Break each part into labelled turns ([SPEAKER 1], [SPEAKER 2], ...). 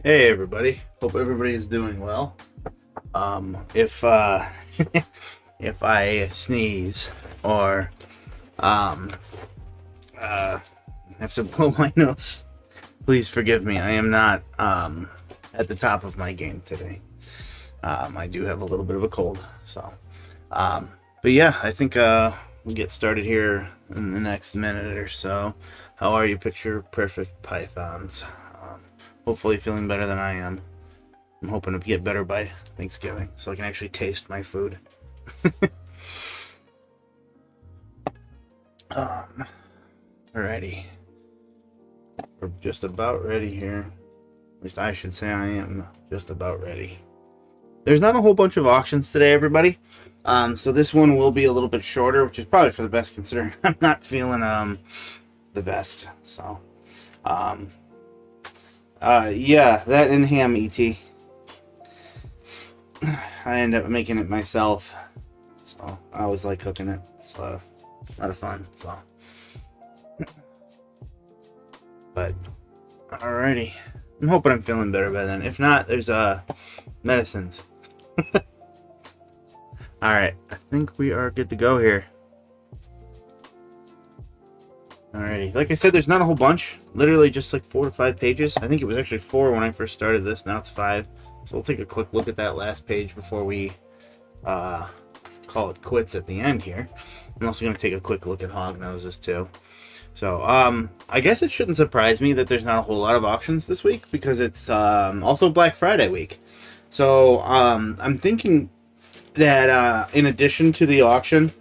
[SPEAKER 1] Hey everybody, hope everybody is doing well. If if I sneeze or um have to blow my nose, please forgive me. I am not at the top of my game today. I do have a little bit of a cold, so but yeah, I think we'll get started here in the next minute or so. How are you, picture perfect pythons? Hopefully feeling better than I am. I'm hoping to get better by Thanksgiving so I can actually taste my food. Alrighty. We're just about ready here. At least I should say I am just about ready. There's not a whole bunch of auctions today, everybody. So this one will be a little bit shorter, which is probably for the best considering I'm not feeling the best. So yeah, that and ham ET. I end up making it myself, so I always like cooking it. It's a lot of fun. So, but alrighty, I'm hoping I'm feeling better by then. If not, there's medicines. All right, I think we are good to go here. Alrighty, like I said, there's not a whole bunch. Literally just like 4 to 5 pages. I think it was actually 4 when I first started this. Now it's 5. So we'll take a quick look at that last page before we call it quits at the end here. I'm also going to take a quick look at Hognoses too. So I guess it shouldn't surprise me that there's not a whole lot of auctions this week because it's also Black Friday week. So I'm thinking that in addition to the auction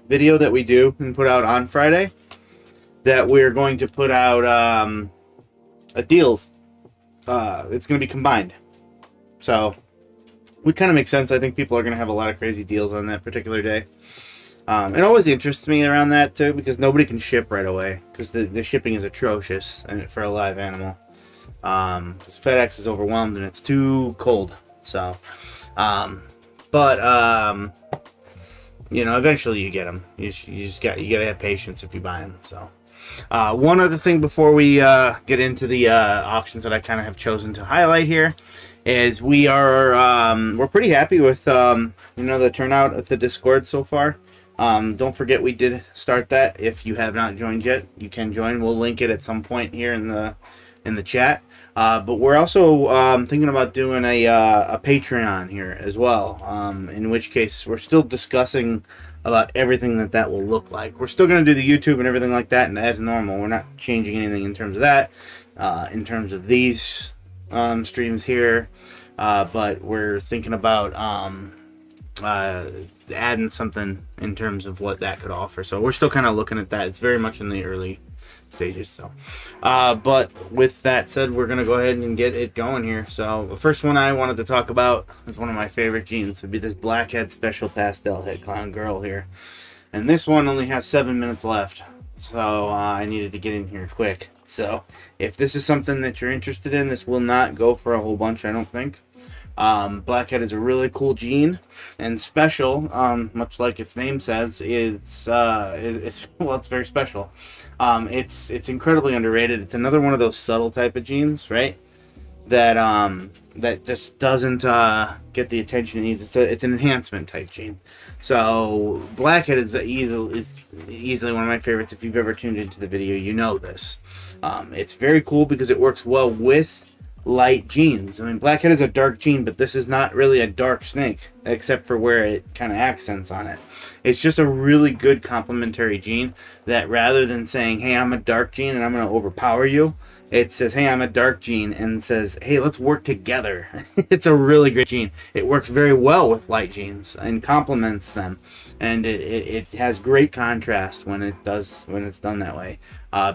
[SPEAKER 1] video that we do and put out on Friday, that we're going to put out a deals. It's going to be combined. So, would kind of make sense. I think people are going to have a lot of crazy deals on that particular day. It always interests me around that, too, because nobody can ship right away. Because the shipping is atrocious for a live animal. Because FedEx is overwhelmed and it's too cold. So, you know, eventually you get them. You got to have patience if you buy them. So, one other thing before we get into the auctions that I kind of have chosen to highlight here is we're pretty happy with you know, the turnout of the Discord so far. Don't forget we did start that. If you have not joined yet, you can join. We'll link it at some point here in the chat. But we're also thinking about doing a Patreon here as well. In which case we're still discussing about everything that will look like. We're still going to do the YouTube and everything like that, and as normal, we're not changing anything in terms of that. In terms of these streams here, but we're thinking about adding something in terms of what that could offer. So we're still kind of looking at that. It's very much in the early stages. So, but with that said, we're gonna go ahead and get it going here. So the first one I wanted to talk about is one of my favorite jeans. Would be this Blackhead Special Pastel Head Clown Girl here, and this one only has 7 minutes left. So I needed to get in here quick. So if this is something that you're interested in, this will not go for a whole bunch, I don't think. Blackhead is a really cool jean, and special, much like its name says, is well, it's very special. It's incredibly underrated. It's another one of those subtle type of jeans, right? That just doesn't get the attention it needs. It's an enhancement type jean. So Blackhead is easily one of my favorites. If you've ever tuned into the video, you know this. It's very cool because it works well with light jeans. I mean, Blackhead is a dark jean, but this is not really a dark snake, except for where it kind of accents on it. It's just a really good complementary jean that rather than saying, hey, I'm a dark jean and I'm going to overpower you, it says, hey, I'm a dark jean, and says, hey, let's work together. It's a really great jean. It works very well with light jeans and complements them, and it has great contrast when it's done that way.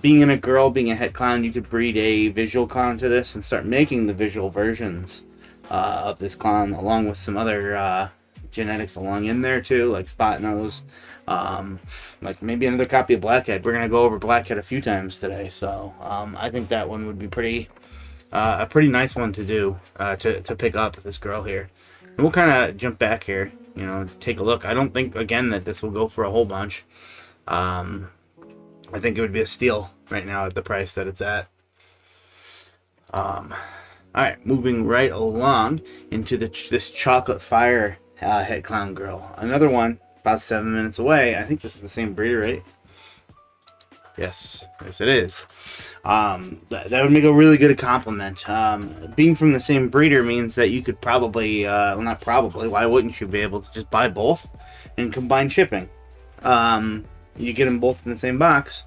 [SPEAKER 1] Being a girl, being a het clown, you could breed a visual clown to this and start making the visual versions of this clown, along with some other genetics along in there too, like spot nose, like maybe another copy of Blackhead. We're gonna go over Blackhead a few times today, so I think that one would be a pretty nice one to do to pick up with this girl here. And we'll kind of jump back here, you know, take a look. I don't think again that this will go for a whole bunch. I think it would be a steal right now at the price that it's at. All right, moving right along into this chocolate fire head clown girl. Another one about 7 minutes away. I think this is the same breeder, right? Yes, yes it is. That would make a really good compliment. Being from the same breeder means that you could probably, well, not probably, why wouldn't you be able to just buy both and combine shipping? You get them both in the same box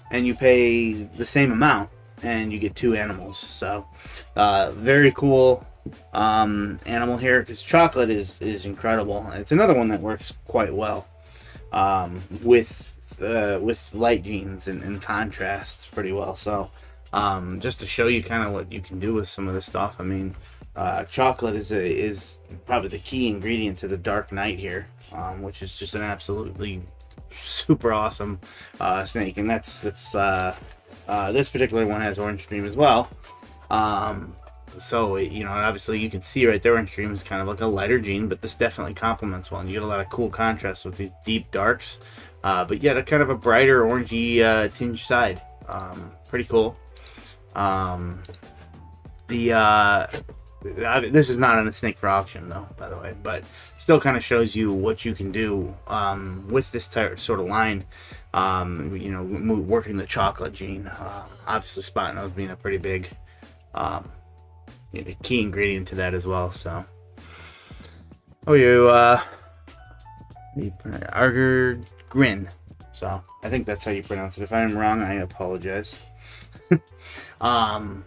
[SPEAKER 1] and you pay the same amount and you get 2 animals. So very cool animal here, because chocolate is incredible. It's another one that works quite well with light genes and contrasts pretty well. So just to show you kind of what you can do with some of this stuff, I mean, chocolate is probably the key ingredient to the Dark Knight here, which is just an absolutely super awesome snake. And that's this particular one has Orange Dream as well. So you know, obviously you can see right there, Orange Dream is kind of like a lighter gene, but this definitely complements well, and you get a lot of cool contrast with these deep darks, but yet a kind of a brighter orangey tinge side. Pretty cool. This is not on a snake for auction though, by the way, but still kind of shows you what you can do with this sort of line. You know, working the chocolate gene. Obviously spot nose being a pretty big key ingredient to that as well. So Arger Grin. So I think that's how you pronounce it. If I'm wrong, I apologize. I'm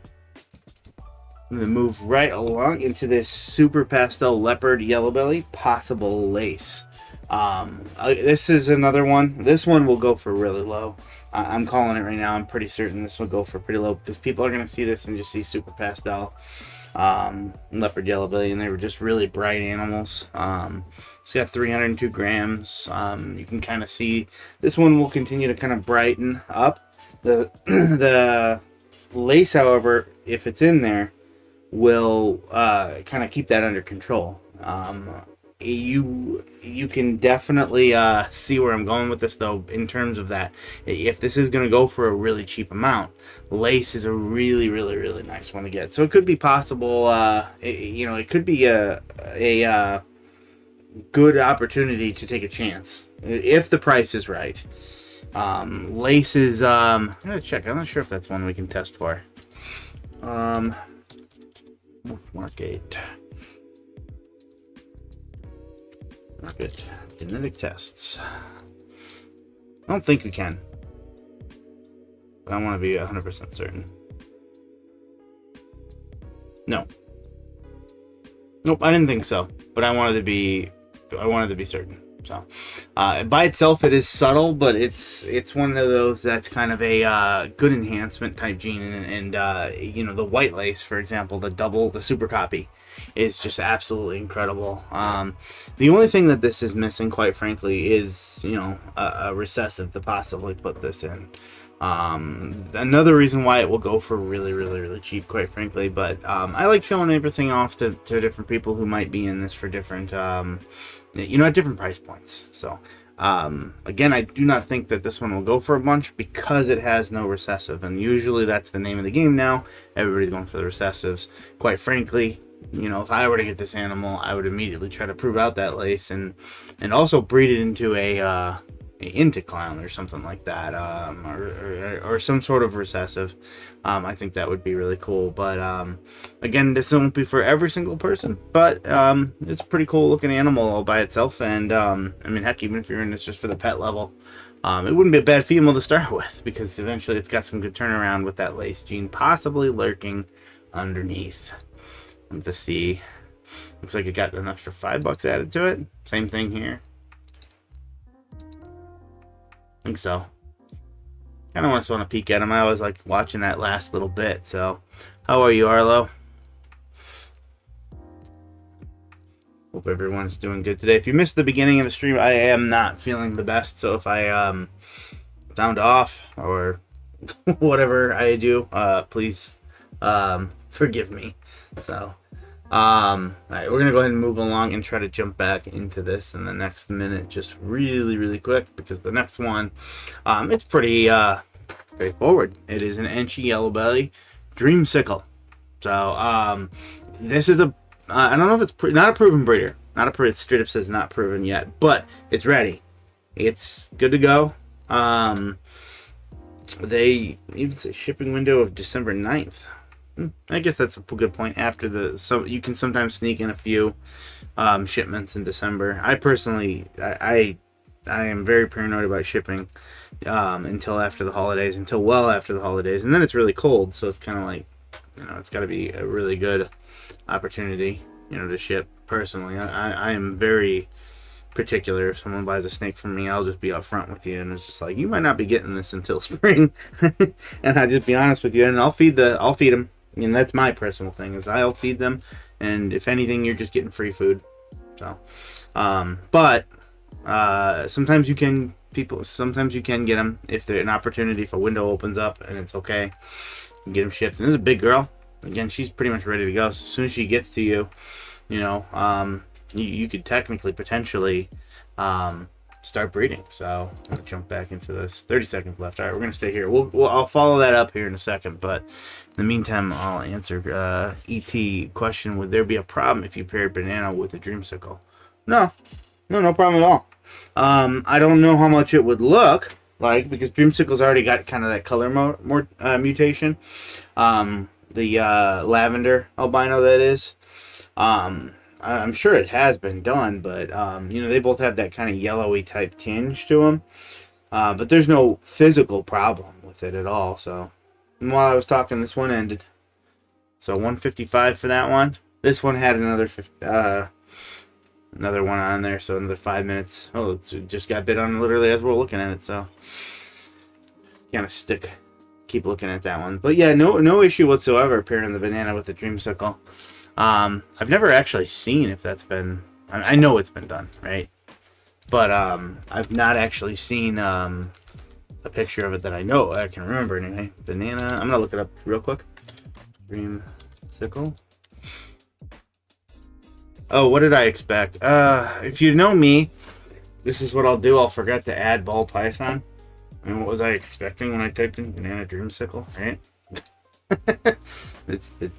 [SPEAKER 1] gonna move right along into this super pastel leopard yellow belly possible lace. This is another one. This one will go for really low. I'm calling it right now. I'm pretty certain this will go for pretty low, because people are going to see this and just see super pastel leopard yellow belly, and they were just really bright animals. It's got 302 grams. You can kind of see this one will continue to kind of brighten up. The lace, however, if it's in there, will kind of keep that under control. You can definitely see where I'm going with this, though, in terms of that. If this is going to go for a really cheap amount, lace is a really, really, really nice one to get. So it could be possible, it could be a good opportunity to take a chance if the price is right. Lace is, I'm going to check. I'm not sure if that's one we can test for. Morphmarket. Market genetic tests. I don't think we can, but I want to be 100% certain. No. Nope, I didn't think so, but I wanted to be certain. So, by itself, it is subtle, but it's one of those that's kind of a good enhancement type gene, and the white lace, for example, the super copy, is just absolutely incredible. The only thing that this is missing, quite frankly, is a recessive to possibly put this in. Another reason why it will go for really, really, really cheap, quite frankly. But I like showing everything off to different people who might be in this for different, at different price points. So again, I do not think that this one will go for a bunch because it has no recessive, and usually that's the name of the game now. Everybody's going for the recessives. Quite frankly, if I were to get this animal, I would immediately try to prove out that lace and also breed it into a into clown or something like that, or some sort of recessive. I think that would be really cool. But again, this won't be for every single person, but it's a pretty cool looking animal all by itself. And heck, even if you're in this just for the pet level, it wouldn't be a bad female to start with, because eventually it's got some good turnaround with that lace gene possibly lurking underneath. To see, looks like it got an extra $5 added to it. Same thing here. I think so. Kind of just want to peek at him. I always like watching that last little bit. So, how are you, Arlo? Hope everyone's doing good today. If you missed the beginning of the stream, I am not feeling the best. So if I sound off or whatever I do, please forgive me. So, all right, we're gonna go ahead and move along and try to jump back into this in the next minute, just really, really quick, because the next one, it's pretty straightforward. It is an Enchi yellow belly dreamsicle. So this is a I don't know if it's not a proven breeder. It straight up says not proven yet, but it's ready. It's good to go. They even say shipping window of December 9th. I guess that's a good point. After so you can sometimes sneak in a few shipments in December. I personally, I am very paranoid about shipping until after the holidays, until well after the holidays, and then it's really cold, so it's kind of like, it's got to be a really good opportunity, to ship. Personally, I am very particular. If someone buys a snake from me, I'll just be upfront with you, and it's just like, you might not be getting this until spring, and I'll just be honest with you, and I'll feed them, and that's my personal thing, is I'll feed them, and if anything, you're just getting free food. So, but sometimes you can get them if an opportunity, if a window opens up and it's okay, you can get them shipped. And this is a big girl. Again, she's pretty much ready to go. So as soon as she gets to you, you could potentially start breeding. So I'm gonna jump back into this. 30 seconds left. All right, we're gonna stay here. I'll follow that up here in a second, but in the meantime, I'll answer ET question: would there be a problem if you paired banana with a dreamsicle? No problem at all. I don't know how much it would look like, because dreamsicle's already got kind of that color mutation. The lavender albino, that is. I'm sure it has been done, but they both have that kind of yellowy type tinge to them. But there's no physical problem with it at all. So, and while I was talking, this one ended. So 155 for that one. This one had another one on there, so another 5 minutes. Oh, it just got bid on literally as we're looking at it. So kind of keep looking at that one. But yeah, no issue whatsoever pairing the banana with the dreamsicle. I've never actually seen if that's been. I know it's been done, right? But I've not actually seen a picture of it that I can remember anyway. Banana. I'm gonna look it up real quick. Dreamsicle. Oh, what did I expect? If you know me, this is what I'll do. I'll forget to add ball python. And what was I expecting when I typed in banana dreamsicle, right? It's the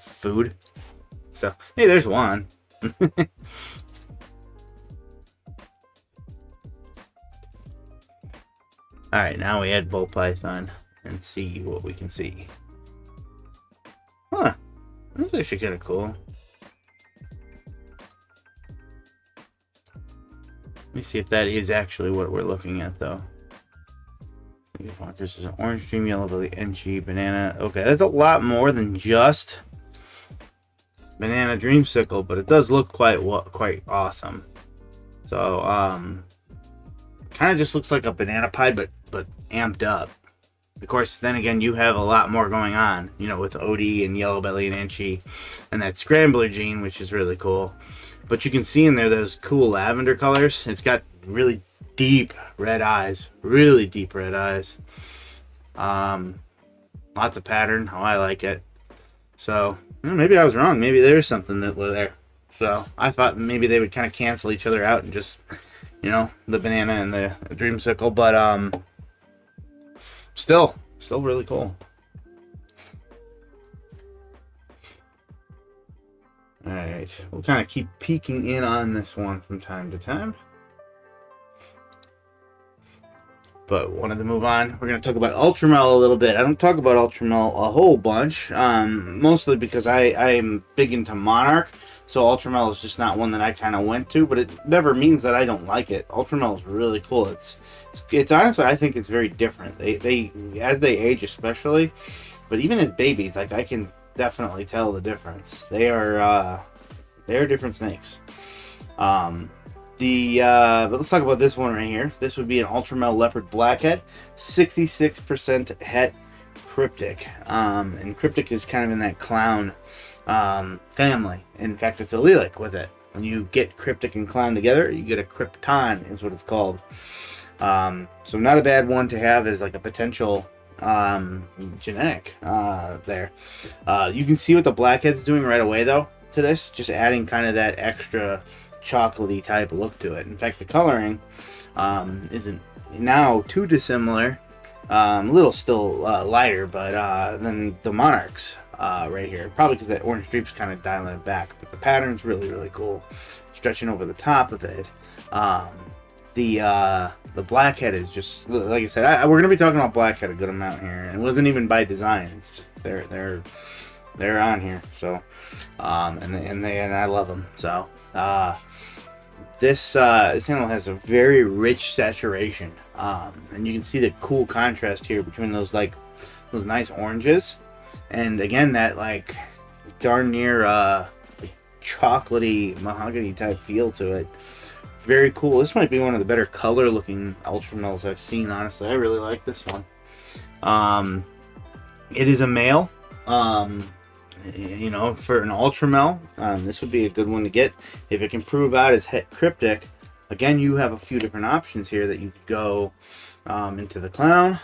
[SPEAKER 1] food. So, hey, there's one. Alright, now we add ball python and see what we can see. Huh. That's actually kind of cool. Let me see if that is actually what we're looking at, though. This is an orange dream, yellow belly, NG, banana. Okay, that's a lot more than just banana dreamsicle, but it does look quite awesome. So, kind of just looks like a banana pie, but amped up. Of course, then again, you have a lot more going on, with OD and yellow belly and NG, and that scrambler gene, which is really cool. But you can see in there those cool lavender colors. It's got really deep red eyes. Really deep red eyes. Lots of pattern. How I like it. So, maybe I was wrong. Maybe there's something that was there. So, I thought maybe they would kind of cancel each other out and just, the banana and the dreamsicle. But, still really cool. Alright, we'll kind of keep peeking in on this one from time to time. But wanted to move on. We're going to talk about Ultramel a little bit. I don't talk about Ultramel a whole bunch, mostly because I am big into Monarch. So Ultramel is just not one that I kind of went to, but it never means that I don't like it. Ultramel is really cool. It's honestly, I think it's very different. They as they age especially, but even as babies, like I can definitely tell the difference. They are different snakes. But let's talk about this one right here. This would be an Ultramel Leopard Blackhead, 66% het cryptic. And cryptic is kind of in that clown family. In fact, it's allelic with it. When you get cryptic and clown together, you get a krypton, is what it's called. So not a bad one to have as like a potential genetic there. You can see what the Blackhead's doing right away though to this, just adding kind of that extra chocolatey type look to it. In fact, the coloring isn't now too dissimilar. A little still lighter, but than the Monarchs. right here. Probably because that orange streak's kind of dialing it back, but the pattern's really, really cool. Stretching over the top of it. The blackhead is just, like I said, we're gonna be talking about blackhead a good amount here, and it wasn't even by design. It's just they're on here. So, and I love them. So, this animal has a very rich saturation, and you can see the cool contrast here between those nice oranges, and again that like darn near chocolatey mahogany type feel to it. Very cool. This might be one of the better color looking ultramels I've seen, honestly. I really like this one. It is a male. You know, for an ultramel, this would be a good one to get. If it can prove out as cryptic, again, you have a few different options here that you could go into the clown.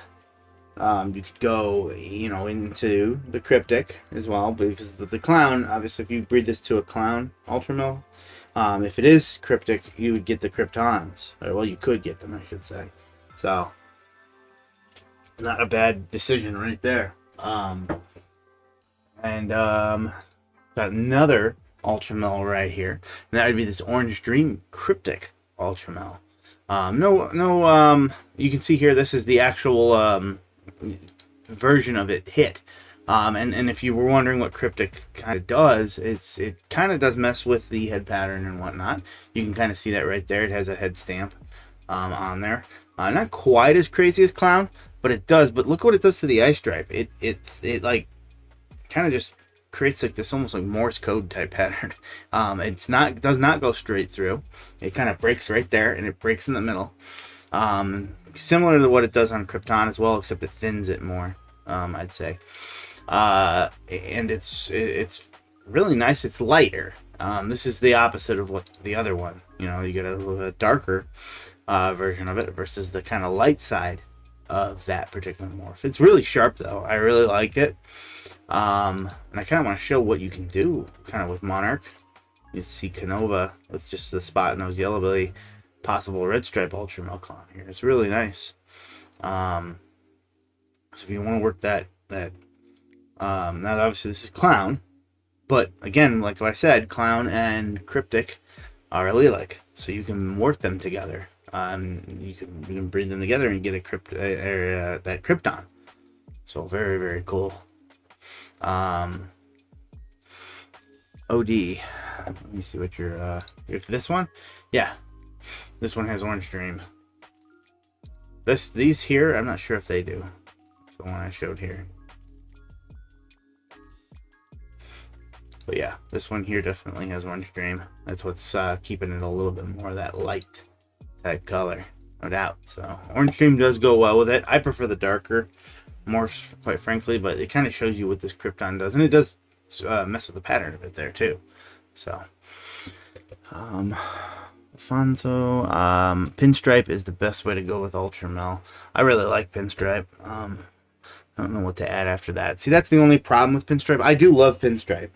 [SPEAKER 1] You could go, you know, into the cryptic as well, because with the clown, obviously, if you breed this to a clown ultramel, if it is cryptic, you would get the kryptons. Or, well, you could get them, I should say. So, not a bad decision right there. Got another ultramel right here, and that would be this Orange Dream Cryptic ultramel. You can see here, this is the actual version of it hit. And if you were wondering what cryptic kind of does, it kind of does mess with the head pattern and whatnot. You can kind of see that right there. It has a head stamp on there. Not quite as crazy as clown, but it does. But look what it does to the eye stripe. It like kind of just creates like this almost like Morse code type pattern. It does not go straight through. It kind of breaks right there, and it breaks in the middle. Similar to what it does on Krypton as well, except it thins it more. I'd say. And it's really nice. It's lighter. This is the opposite of what the other one. You know, you get a darker version of it versus the kind of light side of that particular morph. It's really sharp though. I really like it. And I kind of want to show what you can do kind of with Monarch. You see Canova with just the spot nose yellow belly, possible red stripe ultramel clown here. It's really nice. So if you want to work that now obviously this is clown, but again, like I said, clown and cryptic are allelic, so you can work them together. You can breed them together and get that Krypton. So very, very cool. OD. Let me see what your if this one, yeah, this one has Orange Dream. These here, I'm not sure if they do. It's the one I showed here. But yeah, this one here definitely has Orange Dream. That's what's keeping it a little bit more of that light type color, no doubt. So Orange Dream does go well with it. I prefer the darker morphs, quite frankly, but it kind of shows you what this Krypton does, and it does mess with the pattern of it there too. So Alfonso, Pinstripe is the best way to go with Ultramel. I really like Pinstripe. I don't know what to add after that. See, that's the only problem with Pinstripe. I do love Pinstripe.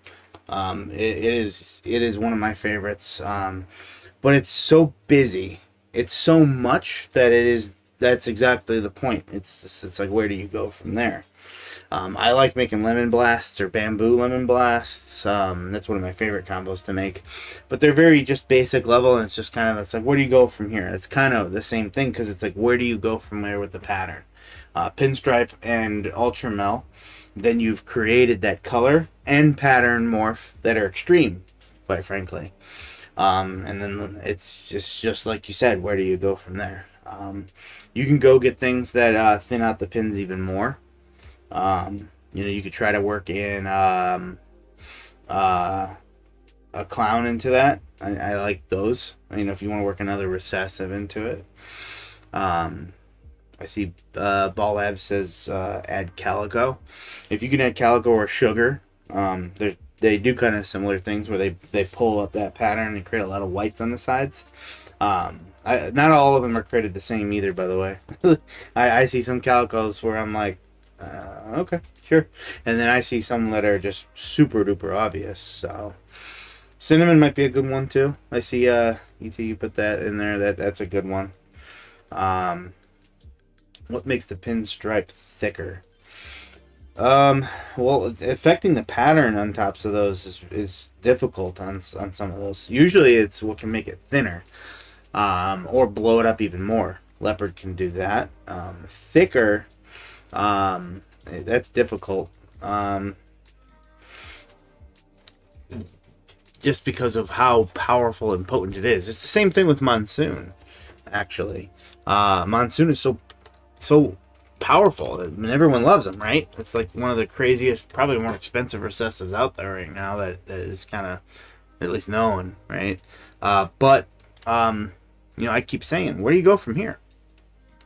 [SPEAKER 1] It is one of my favorites. But it's so busy. It's so much that that's exactly the point. It's like, where do you go from there? I like making lemon blasts or bamboo lemon blasts. That's one of my favorite combos to make. But they're very just basic level, and it's just kind of, it's like, where do you go from here? It's kind of the same thing, because it's like, where do you go from there with the pattern? Pinstripe and Ultramel, then you've created that color and pattern morph that are extreme, quite frankly. And then it's just like you said, where do you go from there? You can go get things that thin out the pins even more. You could try to work in a clown into that. I like those. If you want to work another recessive into it. I see Ball Lab says add calico. If you can add calico or sugar, they do kind of similar things where they pull up that pattern and create a lot of whites on the sides. Not all of them are created the same either, by the way. I see some calicos where I'm like, okay, sure. And then I see some that are just super duper obvious. So cinnamon might be a good one too. I see you put that in there. That's a good one. What makes the pinstripe thicker? Well, affecting the pattern on tops of those is difficult on some of those. Usually, it's what can make it thinner, or blow it up even more. Leopard can do that. Thicker, that's difficult. Just because of how powerful and potent it is. It's the same thing with Monsoon, actually. Monsoon is so powerful, and everyone loves them, right? It's like one of the craziest, probably more expensive recessives out there right now that is kind of at least known, right? But I keep saying, where do you go from here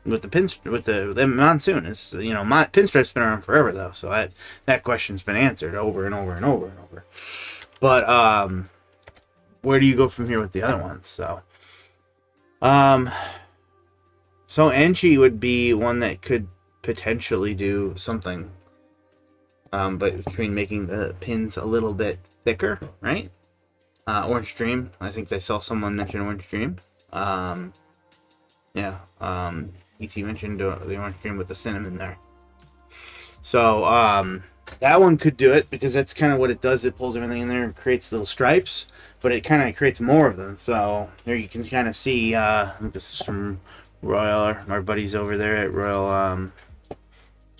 [SPEAKER 1] with the Monsoon? Is my pinstripe's been around forever though, so that question's been answered over and over and over and over. But where do you go from here with the other ones? So Enchi would be one that could potentially do something, but between making the pins a little bit thicker, right? Orange Dream, I think they saw someone mention Orange Dream. ET mentioned the Orange Dream with the cinnamon there. So that one could do it because that's kind of what it does. It pulls everything in there and creates little stripes, but it kind of creates more of them. So there you can kind of see. I think this is from Royal, our buddies over there at Royal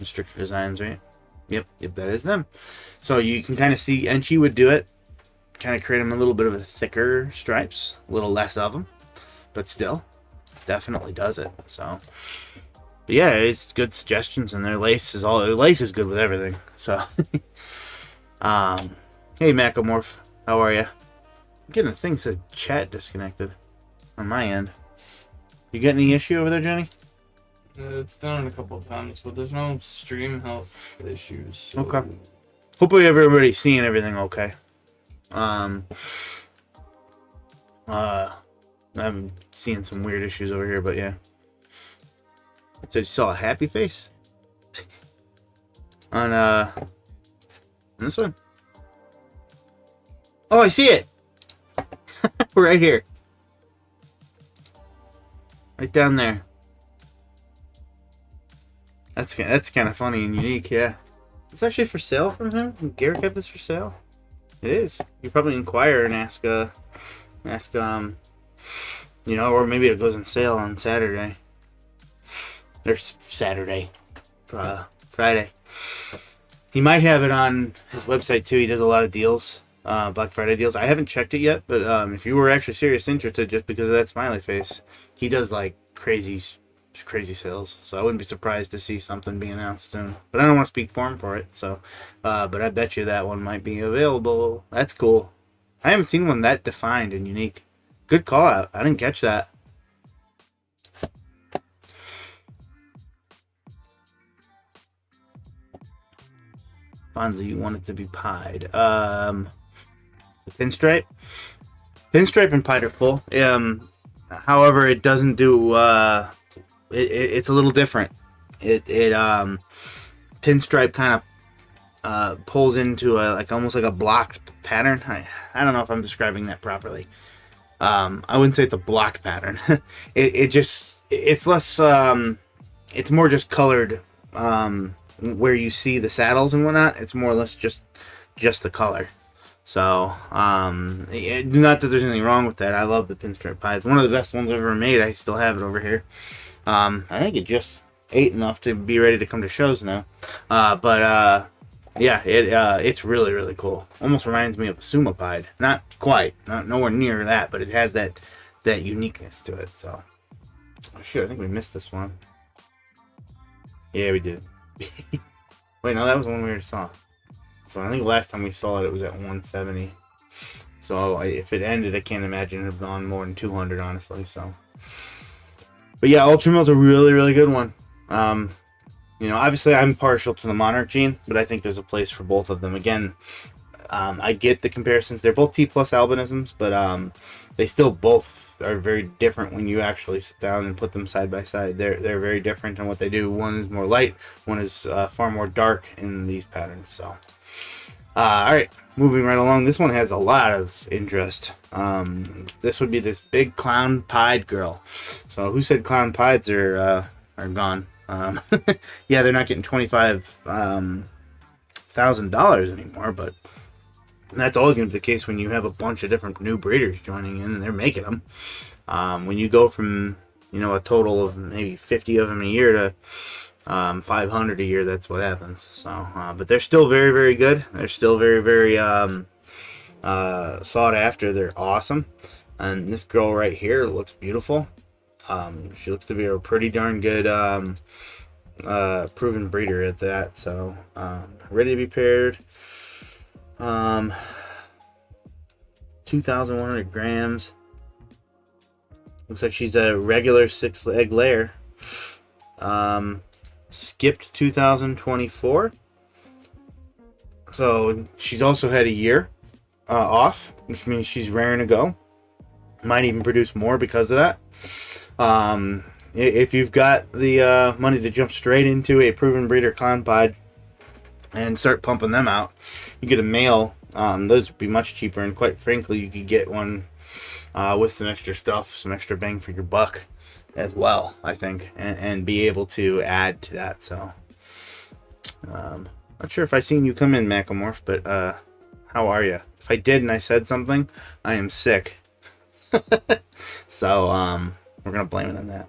[SPEAKER 1] Stricter Designs, right? Yep, that is them. So you can kind of see Enchi would do it, kind of create them a little bit of a thicker stripes, a little less of them, but still, definitely does it. So, but yeah, it's good suggestions, and their lace is good with everything. So, hey Macomorph, how are you? I'm getting a thing that says chat disconnected on my end. You got any issue over there, Jenny?
[SPEAKER 2] It's done a couple of times, but there's no stream health issues. So.
[SPEAKER 1] Okay. Hopefully everybody's seeing everything okay. I'm seeing some weird issues over here, but yeah. So you saw a happy face? On this one? Oh, I see it! Right here. Right down there. That's kind of funny and unique, yeah. It's actually for sale from him? Garrett kept this for sale? It is. You probably inquire and ask, or maybe it goes on sale on Saturday. There's Saturday. Friday. He might have it on his website too. He does a lot of deals. Black Friday deals. I haven't checked it yet, but if you were actually serious interested just because of that smiley face, he does like crazy sales. So I wouldn't be surprised to see something being announced soon. But I don't want to speak for him for it. So, but I bet you that one might be available. That's cool. I haven't seen one that defined and unique. Good call out. I didn't catch that. Fonzie, you want it to be pied. The pinstripe and pied are cool. However, it doesn't do. It's a little different. It pinstripe kind of pulls into almost like a blocked pattern. I don't know if I'm describing that properly. I wouldn't say it's a blocked pattern. It's less. It's more just colored. Where you see the saddles and whatnot, it's more or less just the color. So, not that there's anything wrong with that. I love the pinstripe pie. It's one of the best ones I've ever made. I still have it over here. I think it just ate enough to be ready to come to shows now. It's really, really cool. Almost reminds me of a Suma Pied. Not quite. Nowhere near that, but it has that uniqueness to it. So, oh shoot, I think we missed this one. Yeah, we did. Wait, no, that was the one we already saw. So I think last time we saw it was at 170. So if it ended, I can't imagine it would have gone more than 200, honestly. So, but yeah, Ultramill's a really, really good one. Obviously I'm partial to the Monarch gene, but I think there's a place for both of them. Again, I get the comparisons. They're both T+ albinisms, but they still both are very different when you actually sit down and put them side by side. They're very different in what they do. One is more light, one is far more dark in these patterns. So, all right, moving right along. This one has a lot of interest. This would be this big clown pied girl. So, who said clown pieds are gone? Yeah, they're not getting 25 $1,000 anymore, but that's always going to be the case when you have a bunch of different new breeders joining in and they're making them. When you go from, a total of maybe 50 of them a year to 500 a year, that's what happens. So, but they're still very, very good. They're still very, very sought after. They're awesome. And this girl right here looks beautiful. She looks to be a pretty darn good proven breeder at that. So, ready to be paired. 2,100 grams. Looks like she's a regular 6-egg layer. Skipped 2024. So she's also had a year off, which means she's raring to go. Might even produce more because of that. If you've got the money to jump straight into a proven breeder clown pod and start pumping them out, you get a male. Those would be much cheaper, and quite frankly, you could get one with some extra stuff, some extra bang for your buck as well, I think, and be able to add to that. So, not sure if I seen you come in, Macamorph, but how are you? If I did and I said something, I am sick. So, we're gonna blame it on that.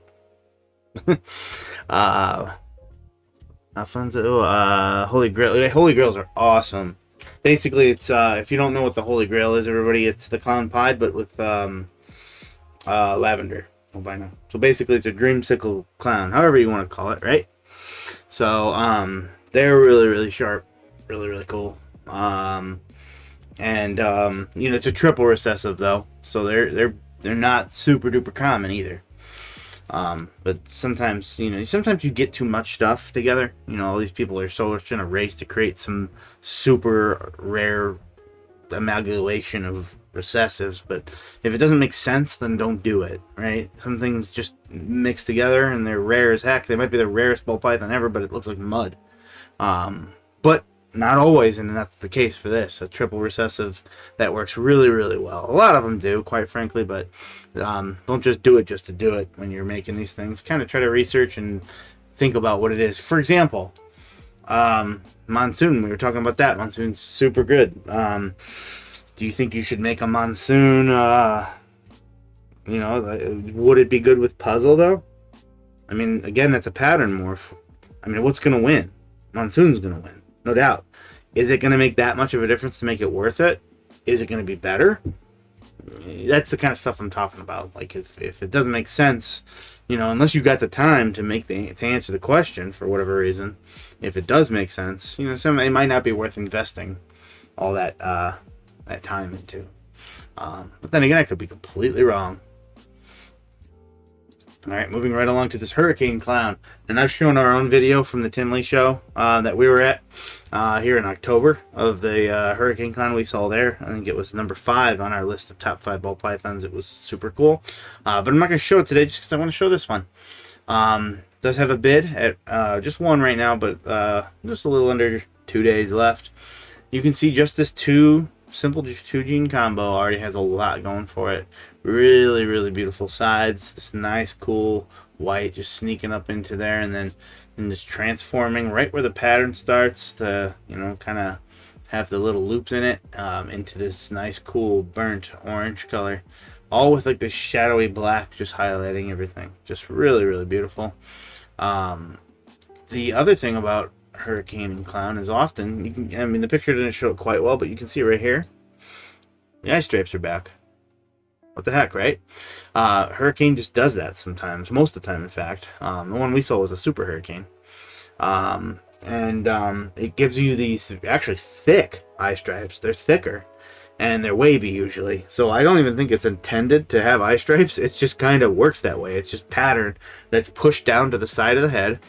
[SPEAKER 1] Alfonso, Holy Grail. Holy Grails are awesome. Basically, it's if you don't know what the Holy Grail is, everybody, it's the clown pied, but with lavender albino. So basically, it's a dreamsicle clown, however you want to call it, right? So they're really, really sharp, really, really cool. And it's a triple recessive though, so they're not super duper common either. But sometimes, sometimes you get too much stuff together. All these people are so much in a race to create some super rare amalgamation of recessives. But if it doesn't make sense, then don't do it, right? Some things just mix together and they're rare as heck. They might be the rarest ball python ever, but it looks like mud. But not always, and that's the case for this. A triple recessive that works really, really well. A lot of them do, quite frankly, but don't just do it just to do it when you're making these things. Kind of try to research and think about what it is. For example, Monsoon. We were talking about that. Monsoon's super good. Do you think you should make a Monsoon? Would it be good with puzzle, though? I mean, again, that's a pattern morph. I mean, what's going to win? Monsoon's going to win. No doubt. Is it going to make that much of a difference to make it worth it? Is it going to be better? That's the kind of stuff I'm talking about. Like, if it doesn't make sense, unless you've got the time to to answer the question for whatever reason, if it does make sense, it might not be worth investing all that time into. But then again, I could be completely wrong. All right, moving right along to this Hurricane Clown. And I've shown our own video from the Tinley show that we were at here in October of the Hurricane Clown we saw there. I think it was number 5 on our list of top 5 ball pythons. It was super cool. But I'm not going to show it today just because I want to show this one. Does have a bid at just one right now, but just a little under 2 days left. You can see just this simple 2-gene combo already has a lot going for it. Really, really beautiful sides. This nice, cool white just sneaking up into there, and then just transforming right where the pattern starts to, kind of have the little loops in it into this nice, cool, burnt orange color. All with like this shadowy black just highlighting everything. Just really, really beautiful. The other thing about Hurricane and Clown is often, the picture didn't show it quite well, but you can see right here, the eye stripes are back. What the heck, right? Hurricane just does that sometimes, most of the time, in fact. The one we saw was a Super Hurricane. It gives you these actually thick eye stripes. They're thicker, and they're wavy usually. So I don't even think it's intended to have eye stripes. It just kind of works that way. It's just pattern that's pushed down to the side of the head,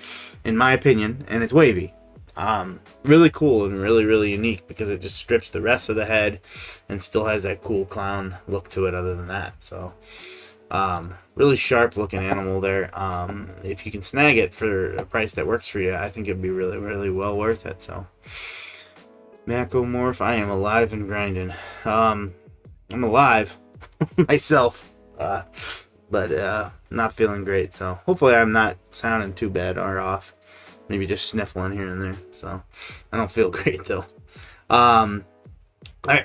[SPEAKER 1] in my opinion, and it's wavy. Really cool and really, really unique because it just strips the rest of the head and still has that cool clown look to it other than that. So really sharp looking animal there. If you can snag it for a price that works for you, I think it'd be really, really well worth it. So Macomorph, I am alive and grinding. I'm alive myself, but not feeling great. So hopefully I'm not sounding too bad or off. maybe just sniffling here and there. So I don't feel great though. I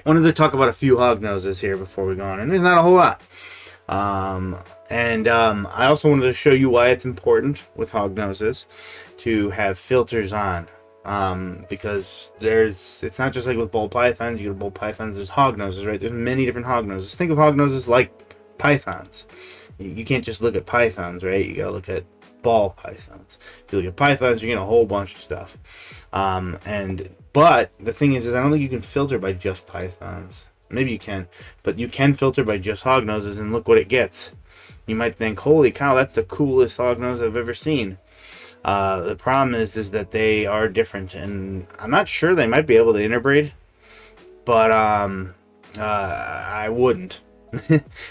[SPEAKER 1] wanted to talk about a few Hognoses here before we go on, and there's not a whole lot. I also wanted to show you why it's important with Hognoses to have filters on. Because it's not just like with bull pythons. You get bull pythons, there's Hognoses, right? There's many different Hognoses. Think of Hognoses like pythons. You can't just look at pythons, right? You gotta look at ball pythons. If you look at pythons, you get a whole bunch of stuff. But the thing is I don't think you can filter by just pythons. Maybe you can, but you can filter by just Hognoses, and look what it gets. You might think, holy cow, that's the coolest Hognose I've ever seen. The problem is that they are different, and I'm not sure they might be able to interbreed, but I wouldn't.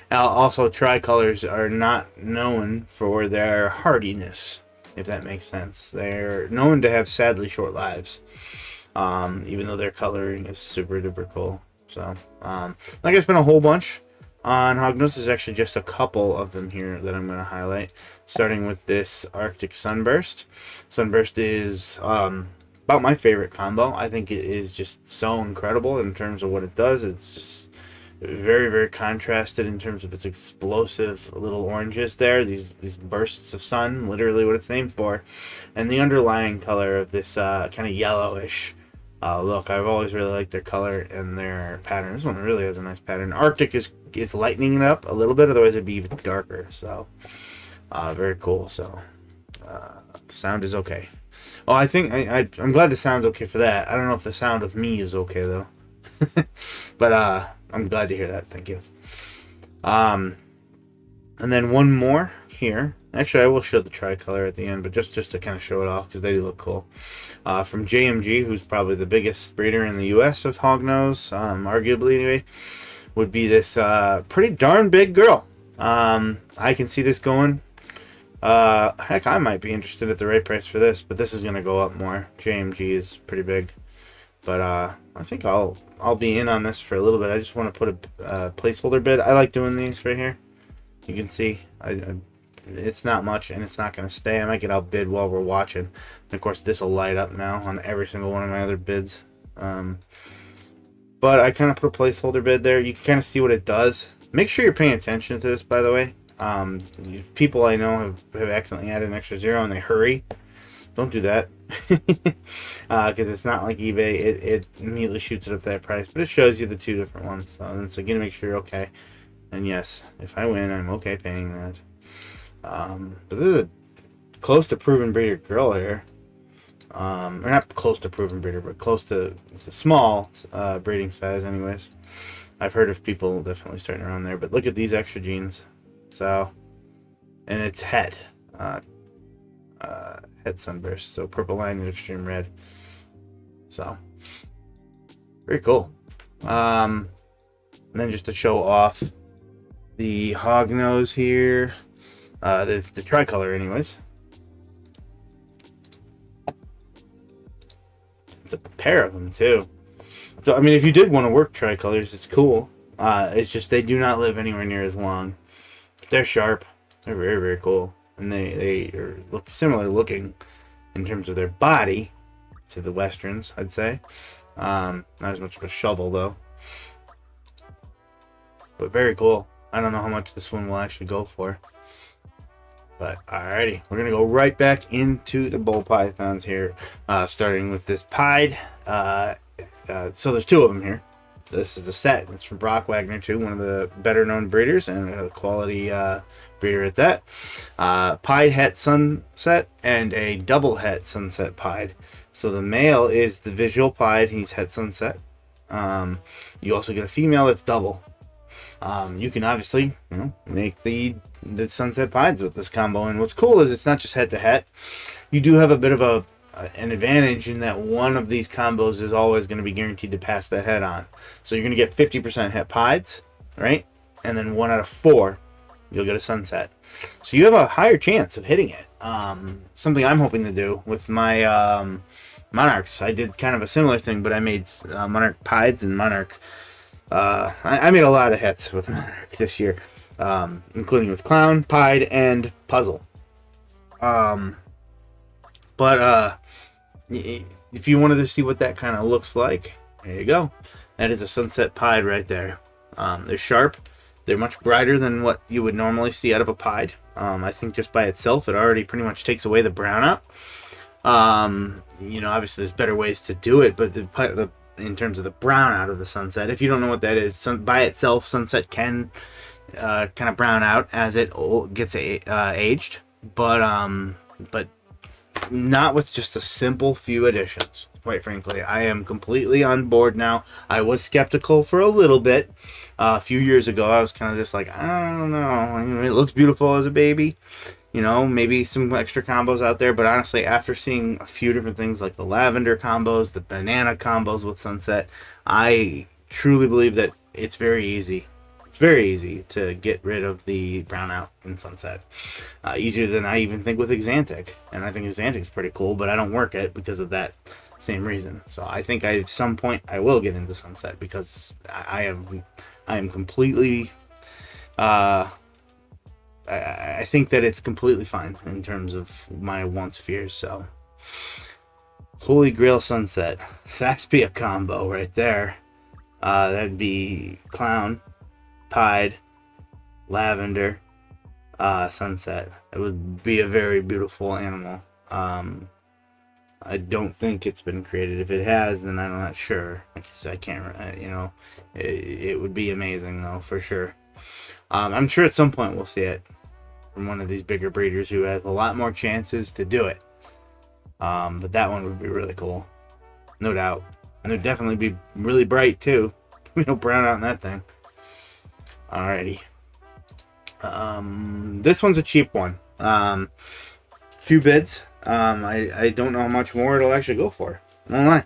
[SPEAKER 1] Also, tricolors are not known for their hardiness, if that makes sense. They're known to have sadly short lives, even though their coloring is super duper cool. So, like I spent a whole bunch on Hognose. There's actually just a couple of them here that I'm going to highlight, starting with this Arctic Sunburst. Sunburst is about my favorite combo. I think it is just so incredible in terms of what it does. It's just very, very contrasted in terms of its explosive little oranges there, these bursts of sun, literally what it's named for, and the underlying color of this kind of yellowish look. I've always really liked their color and their pattern. This one really has a nice pattern. Arctic is lightening it up a little bit, otherwise it'd be even darker. So very cool. So sound is okay. Oh, I think I'm glad the sound's okay for that. I don't know if the sound of me is okay though. But I'm glad to hear that. Thank you. And then one more here. Actually, I will show the tricolor at the end, but just to kind of show it off because they do look cool. From JMG, who's probably the biggest breeder in the U.S. of hognose, arguably anyway, would be this pretty darn big girl. I can see this going. Heck, I might be interested at the right price for this, but this is going to go up more. JMG is pretty big, but I think I'll be in on this for a little bit. I just want to put a placeholder bid. I like doing these right here. You can see it's not much, and it's not going to stay. I might get outbid while we're watching. And of course, this will light up now on every single one of my other bids. But I kind of put a placeholder bid there. You can kind of see what it does. Make sure you're paying attention to this, by the way. People I know have accidentally added an extra zero and they hurry. Don't do that. Because it's not like eBay. It immediately shoots it up that price. But it shows you the two different ones. So again, make sure you're okay. And yes, if I win, I'm okay paying that. But this is a close to proven breeder girl here. Or not close to proven breeder, but close to, it's a small breeding size anyways. I've heard of people definitely starting around there. But look at these extra genes. So, and it's head. Head sunburst. So purple line and extreme red. So, very cool. And then just to show off the hognose here. There's the tricolor anyways. It's a pair of them too. So I mean, if you did want to work tricolors, it's cool. It's just they do not live anywhere near as long. They're sharp. They're very, very cool. And they look similar looking in terms of their body to the westerns, I'd say. Not as much of a shovel though. But very cool. I don't know how much this one will actually go for. But alrighty, we're gonna go right back into the bull pythons here, starting with this pied. So there's two of them here. This is a set. It's from Brock Wagner too, one of the better known breeders and a quality breeder at that. Pied het sunset and a double het sunset pied. So the male is the visual pied. He's het sunset. You also get a female that's double. You can obviously, make the sunset pieds with this combo. And what's cool is it's not just head to head. You do have a bit of an advantage in that one of these combos is always going to be guaranteed to pass that head on. So you're going to get 50% het pieds, right? And then 1 out of 4, you'll get a sunset. So you have a higher chance of hitting it. Something I'm hoping to do with my monarchs. I did kind of a similar thing, but I made monarch pieds and monarch. I made a lot of hits with monarch this year, including with clown, pied, and puzzle. But if you wanted to see what that kind of looks like, there you go. That is a sunset pied right there. They're sharp. They're much brighter than what you would normally see out of a pied. I think just by itself, it already pretty much takes away the brownout. Obviously there's better ways to do it, but in terms of the brownout of the sunset, if you don't know what that is, by itself, sunset can kind of brown out as it gets aged, but not with just a simple few additions. Quite frankly, I am completely on board now. I was skeptical for a little bit. A few years ago, I was kind of just like, I don't know. I mean, it looks beautiful as a baby. Maybe some extra combos out there. But honestly, after seeing a few different things like the lavender combos, the banana combos with sunset, I truly believe that it's very easy. It's very easy to get rid of the brownout in sunset. Easier than I even think with Exantic. And I think Exantic's pretty cool, but I don't work it because of that same reason. So I think at some point I will get into sunset because I am completely I think that it's completely fine in terms of my wants, fears. So Holy Grail sunset, that'd be a combo right there. That'd be clown, pied, lavender, sunset. It would be a very beautiful animal. I don't think it's been created. If it has, then I'm not sure. I can't, it would be amazing though, for sure. I'm sure at some point we'll see it from one of these bigger breeders who has a lot more chances to do it. But that one would be really cool. No doubt. And it'd definitely be really bright too. Brown out in that thing. Alrighty. This one's a cheap one. Few bids. I don't know how much more it'll actually go for. I don't lie.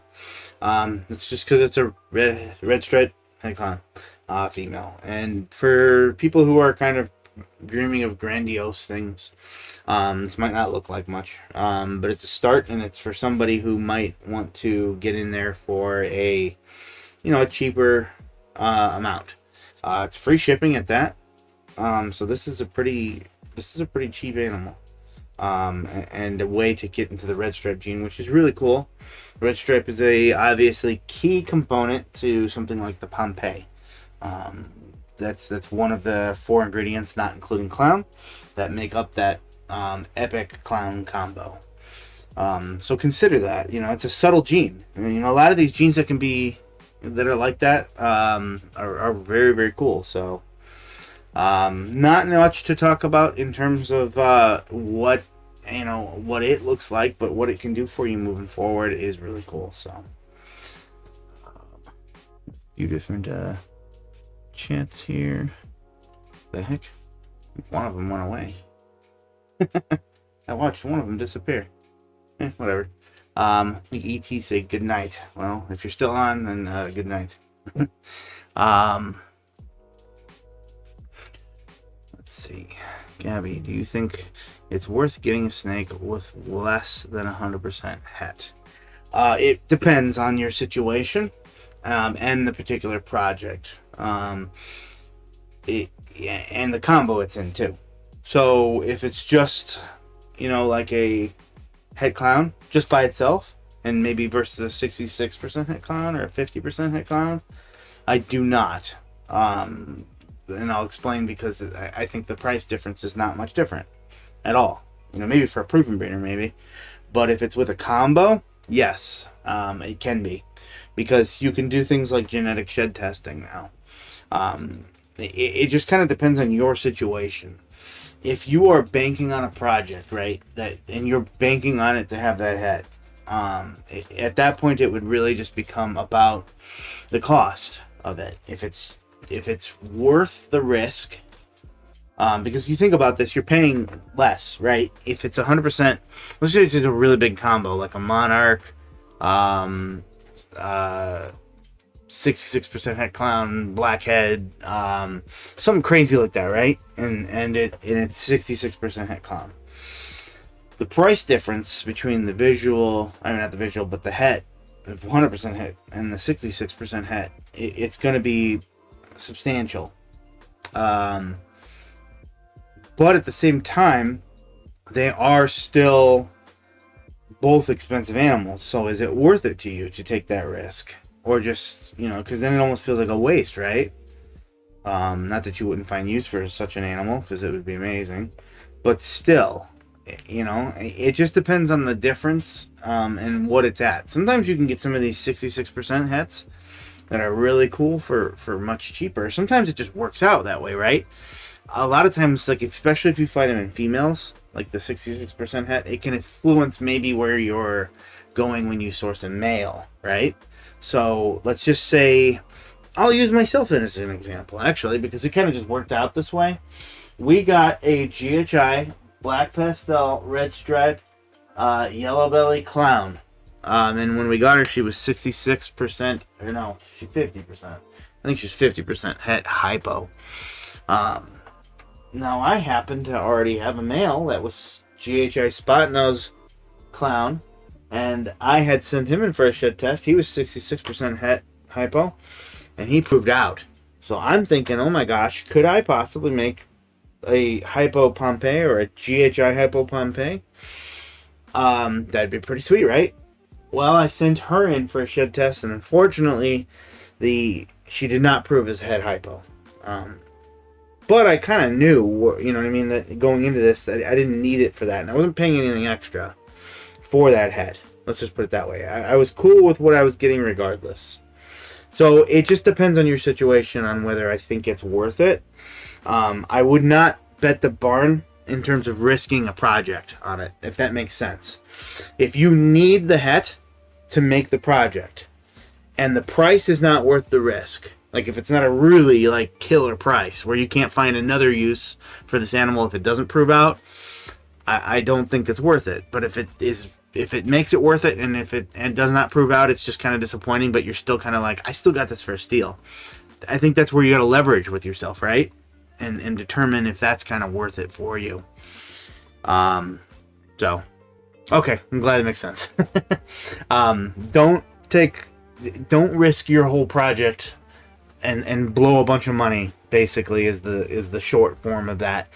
[SPEAKER 1] It's just because it's a red striped head clown, female. And for people who are kind of dreaming of grandiose things, this might not look like much. But it's a start, and it's for somebody who might want to get in there for a cheaper amount. It's free shipping at that. So this is a pretty cheap animal. And a way to get into the red stripe gene, which is really cool. Red stripe is a obviously key component to something like the Pompeii. That's one of the 4 ingredients, not including clown, that make up that epic clown combo. So consider that. It's a subtle gene. I mean, a lot of these genes that are like that are very, very cool. So not much to talk about in terms of what it looks like, but what it can do for you moving forward is really cool. So a few different chats here. The heck, one of them went away. I watched one of them disappear. Whatever. Like ET say good night. Well, if you're still on, then good night. Let's see. Gabby, do you think it's worth getting a snake with less than 100% het? It depends on your situation and the particular project. And the combo it's in too. So if it's just, like a het clown just by itself, and maybe versus a 66% het clown or a 50% het clown, I do not. And I'll explain, because I think the price difference is not much different at all. Maybe for a proven breeder, maybe. But if it's with a combo, yes, it can be. Because you can do things like genetic shed testing now. It just kind of depends on your situation. If you are banking on a project, right, and you're banking on it to have that het, at that point it would really just become about the cost of it. If it's worth the risk, because you think about this, you're paying less, right? If it's 100%, let's say it's a really big combo, like a Monarch, 66% het clown, blackhead, something crazy like that, right? And it's 66% het clown. The price difference between the visual, not the visual, but the het, the 100% het and the 66% het, it's going to be substantial. But at the same time, they are still both expensive animals. So is it worth it to you to take that risk? Or just, you know, because then it almost feels like a waste, right? Not that you wouldn't find use for such an animal, because it would be amazing. But still, you know, it just depends on the difference and what it's at. Sometimes you can get some of these 66% hets that are really cool for much cheaper. Sometimes it just works out that way, right? A lot of times, like especially if you find them in females, like the 66% het, it can influence maybe where you're going when you source a male, right? So let's just say, I'll use myself as an example, actually, because it kind of just worked out this way. We got a GHI black pastel red stripe yellow belly clown, and when we got her, she was 66%, or no, she's 50%. I think she's 50% het hypo. Now I happen to already have a male that was GHI spot nose clown, and I had sent him in for a shed test. He was 66% het hypo, and he proved out. So I'm thinking, oh my gosh, could I possibly make a hypo Pompeii or a GHI hypo Pompeii? That'd be pretty sweet, right? Well, I sent her in for a shed test, and unfortunately, she did not prove as het hypo. But I kind of knew, you know what I mean, that going into this, I didn't need it for that, and I wasn't paying anything extra for that het. Let's just put it that way. I was cool with what I was getting regardless. So it just depends on your situation on whether I think it's worth it. I would not bet the barn in terms of risking a project on it, if that makes sense. If you need the het to make the project, and the price is not worth the risk, like if it's not a really like killer price where you can't find another use for this animal if it doesn't prove out, I don't think it's worth it. But if it makes it worth it, and if it does not prove out, it's just kind of disappointing, but you're still kind of like, I still got this for a steal. I think that's where you got to leverage with yourself, right? And determine if that's kind of worth it for you. So, okay, I'm glad it makes sense. Don't risk your whole project and blow a bunch of money, basically, is the short form of that.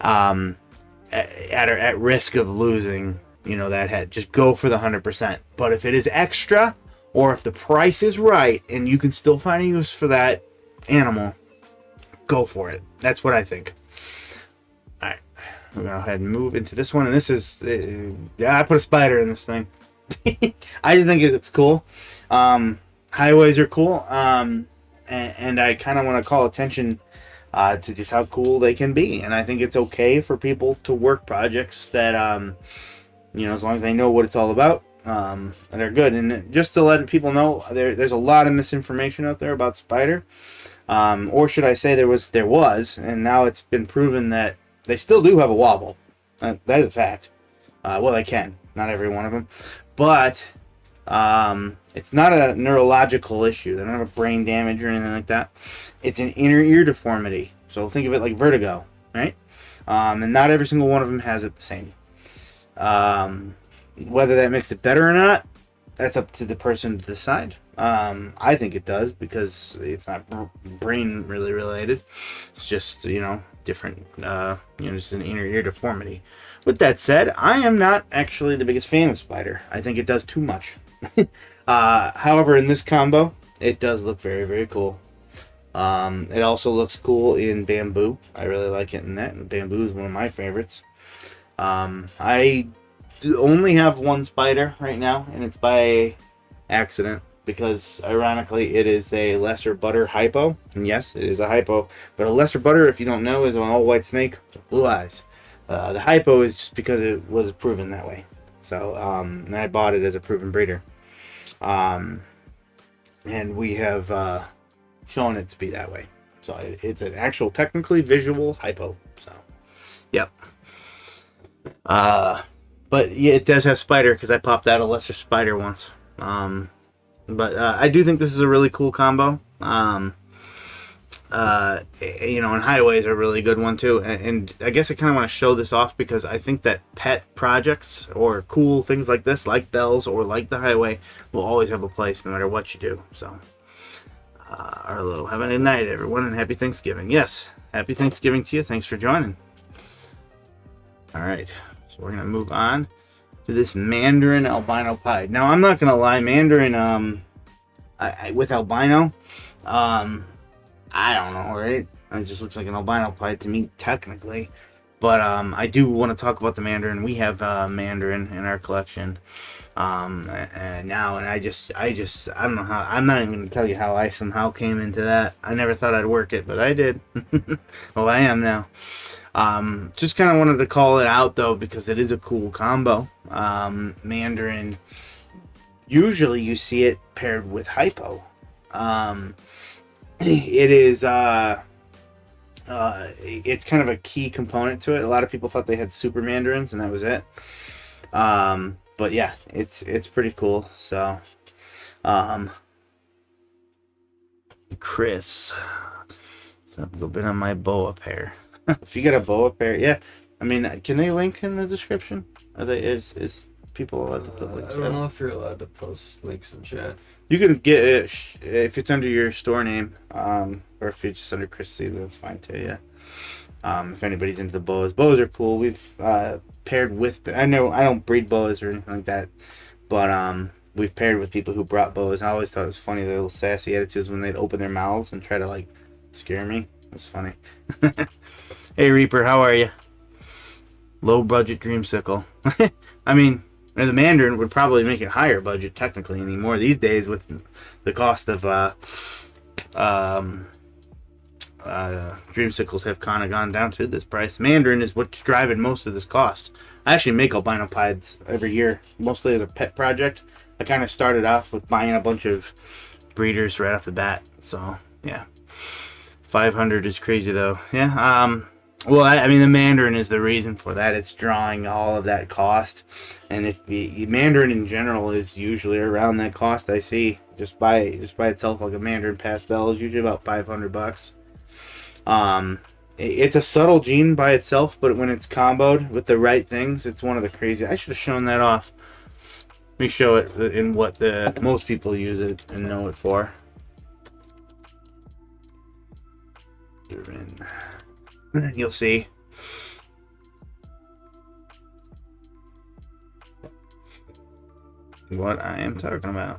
[SPEAKER 1] At risk of losing, you know, that head. Just go for the 100%. But if it is extra, or if the price is right and you can still find a use for that animal, go for it. That's what I think. All right, we're gonna go ahead and move into this one, and this is I put a spider in this thing. I just think it looks cool. Highways are cool, and I kind of want to call attention to just how cool they can be, and I think it's okay for people to work projects that you know, as long as they know what it's all about, and they're good. And just to let people know, there's a lot of misinformation out there about spider. Or should I say there was, and now it's been proven that they still do have a wobble. That is a fact. Well, they can. Not every one of them. But it's not a neurological issue. They don't have brain damage or anything like that. It's an inner ear deformity. So think of it like vertigo, right? And not every single one of them has it the same. Whether that makes it better or not, that's up to the person to decide. I think it does, because it's not brain really related. It's just, you know, different, you know, just an inner ear deformity. With that said, I am not actually the biggest fan of spider. I think it does too much. However, in this combo, it does look very, very cool. It also looks cool in bamboo. I really like it in that. And bamboo is one of my favorites. I only have one spider right now, and it's by accident, because ironically it is a lesser butter hypo. And yes, it is a hypo, but a lesser butter, if you don't know, is an all white snake with blue eyes. The hypo is just because it was proven that way. So and I bought it as a proven breeder, and we have shown it to be that way. So it's an actual technically visual hypo. So yep. But yeah, it does have spider, because I popped out a lesser spider once. But I do think this is a really cool combo. You know, and highways are a really good one too. And I guess I kind of want to show this off, because I think that pet projects or cool things like this, like bells or like the highway, will always have a place no matter what you do. So, our little have a good night, everyone, and happy Thanksgiving. Yes, happy Thanksgiving to you. Thanks for joining. All right, so we're gonna move on to this Mandarin albino pied. Now, I'm not gonna lie, Mandarin, with albino, I don't know, right? It just looks like an albino pied to me, technically. But I do want to talk about the Mandarin. We have Mandarin in our collection and I don't know how. I'm not even going to tell you how I somehow came into that. I never thought I'd work it, but I did. Well, I am now. Just kind of wanted to call it out though, because it is a cool combo. Mandarin. Usually, you see it paired with hypo. It is. It's kind of a key component to it. A lot of people thought they had super mandarins and that was it. But yeah, it's pretty cool. So, Chris, so I've been on my boa pair. If you got a boa pair, yeah. I mean, can they link in the description? Are they is people allowed to put links?
[SPEAKER 2] I don't know if you're allowed to post links in chat.
[SPEAKER 1] You can get it if it's under your store name, or if it's just under Chris C, that's fine too. Yeah. If anybody's into the boas are cool. We've paired with. I know I don't breed boas or anything like that, but we've paired with people who brought boas. I always thought it was funny, their little sassy attitudes when they'd open their mouths and try to like scare me. It was funny. Hey Reaper, how are you? Low budget dreamsicle. I mean, the Mandarin would probably make it higher budget technically anymore these days with the cost of dreamsicles have kind of gone down to this price. Mandarin is what's driving most of this cost. I actually make albino pieds every year, mostly as a pet project. I kind of started off with buying a bunch of breeders right off the bat. So yeah, 500 is crazy though. Yeah. Well, I mean, the Mandarin is the reason for that. It's drawing all of that cost, and if the Mandarin in general is usually around that cost, I see just by itself, like a Mandarin pastel is usually about $500. It's a subtle gene by itself, but when it's comboed with the right things, it's one of the crazy. I should have shown that off. Let me show it in what the most people use it and know it for. You'll see. What I am talking about.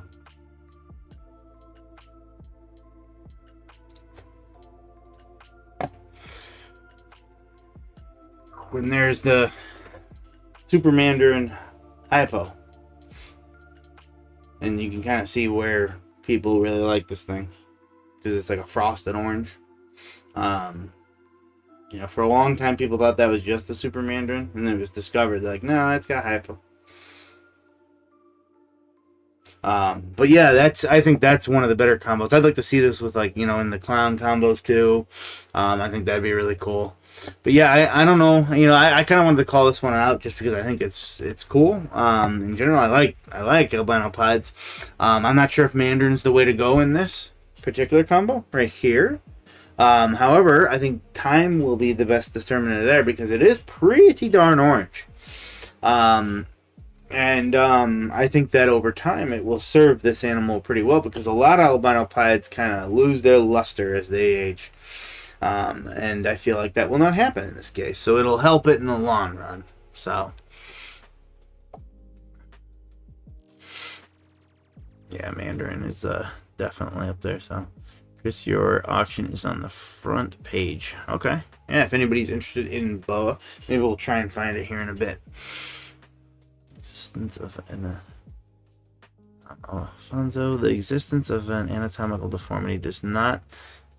[SPEAKER 1] When there's the Super Mandarin hypo, and you can kind of see where people really like this thing because it's like a frosted orange. You know, for a long time, people thought that was just the Super Mandarin, and then it was discovered. They're like, no, it's got hypo. But yeah, I think that's one of the better combos. I'd like to see this with, like, you know, in the clown combos too. I think that'd be really cool. But yeah, I don't know. You know, I kind of wanted to call this one out just because I think it's cool. In general, I like albino pieds. I'm not sure if Mandarin's the way to go in this particular combo right here. However, I think time will be the best determinant there because it is pretty darn orange. I think that over time it will serve this animal pretty well because a lot of albino pieds kind of lose their luster as they age. And I feel like that will not happen in this case. So it'll help it in the long run. So, yeah, Mandarin is definitely up there. So, Chris, your auction is on the front page. Okay. Yeah, if anybody's interested in boa, maybe we'll try and find it here in a bit. Existence of an Alfonso, the existence of an anatomical deformity does not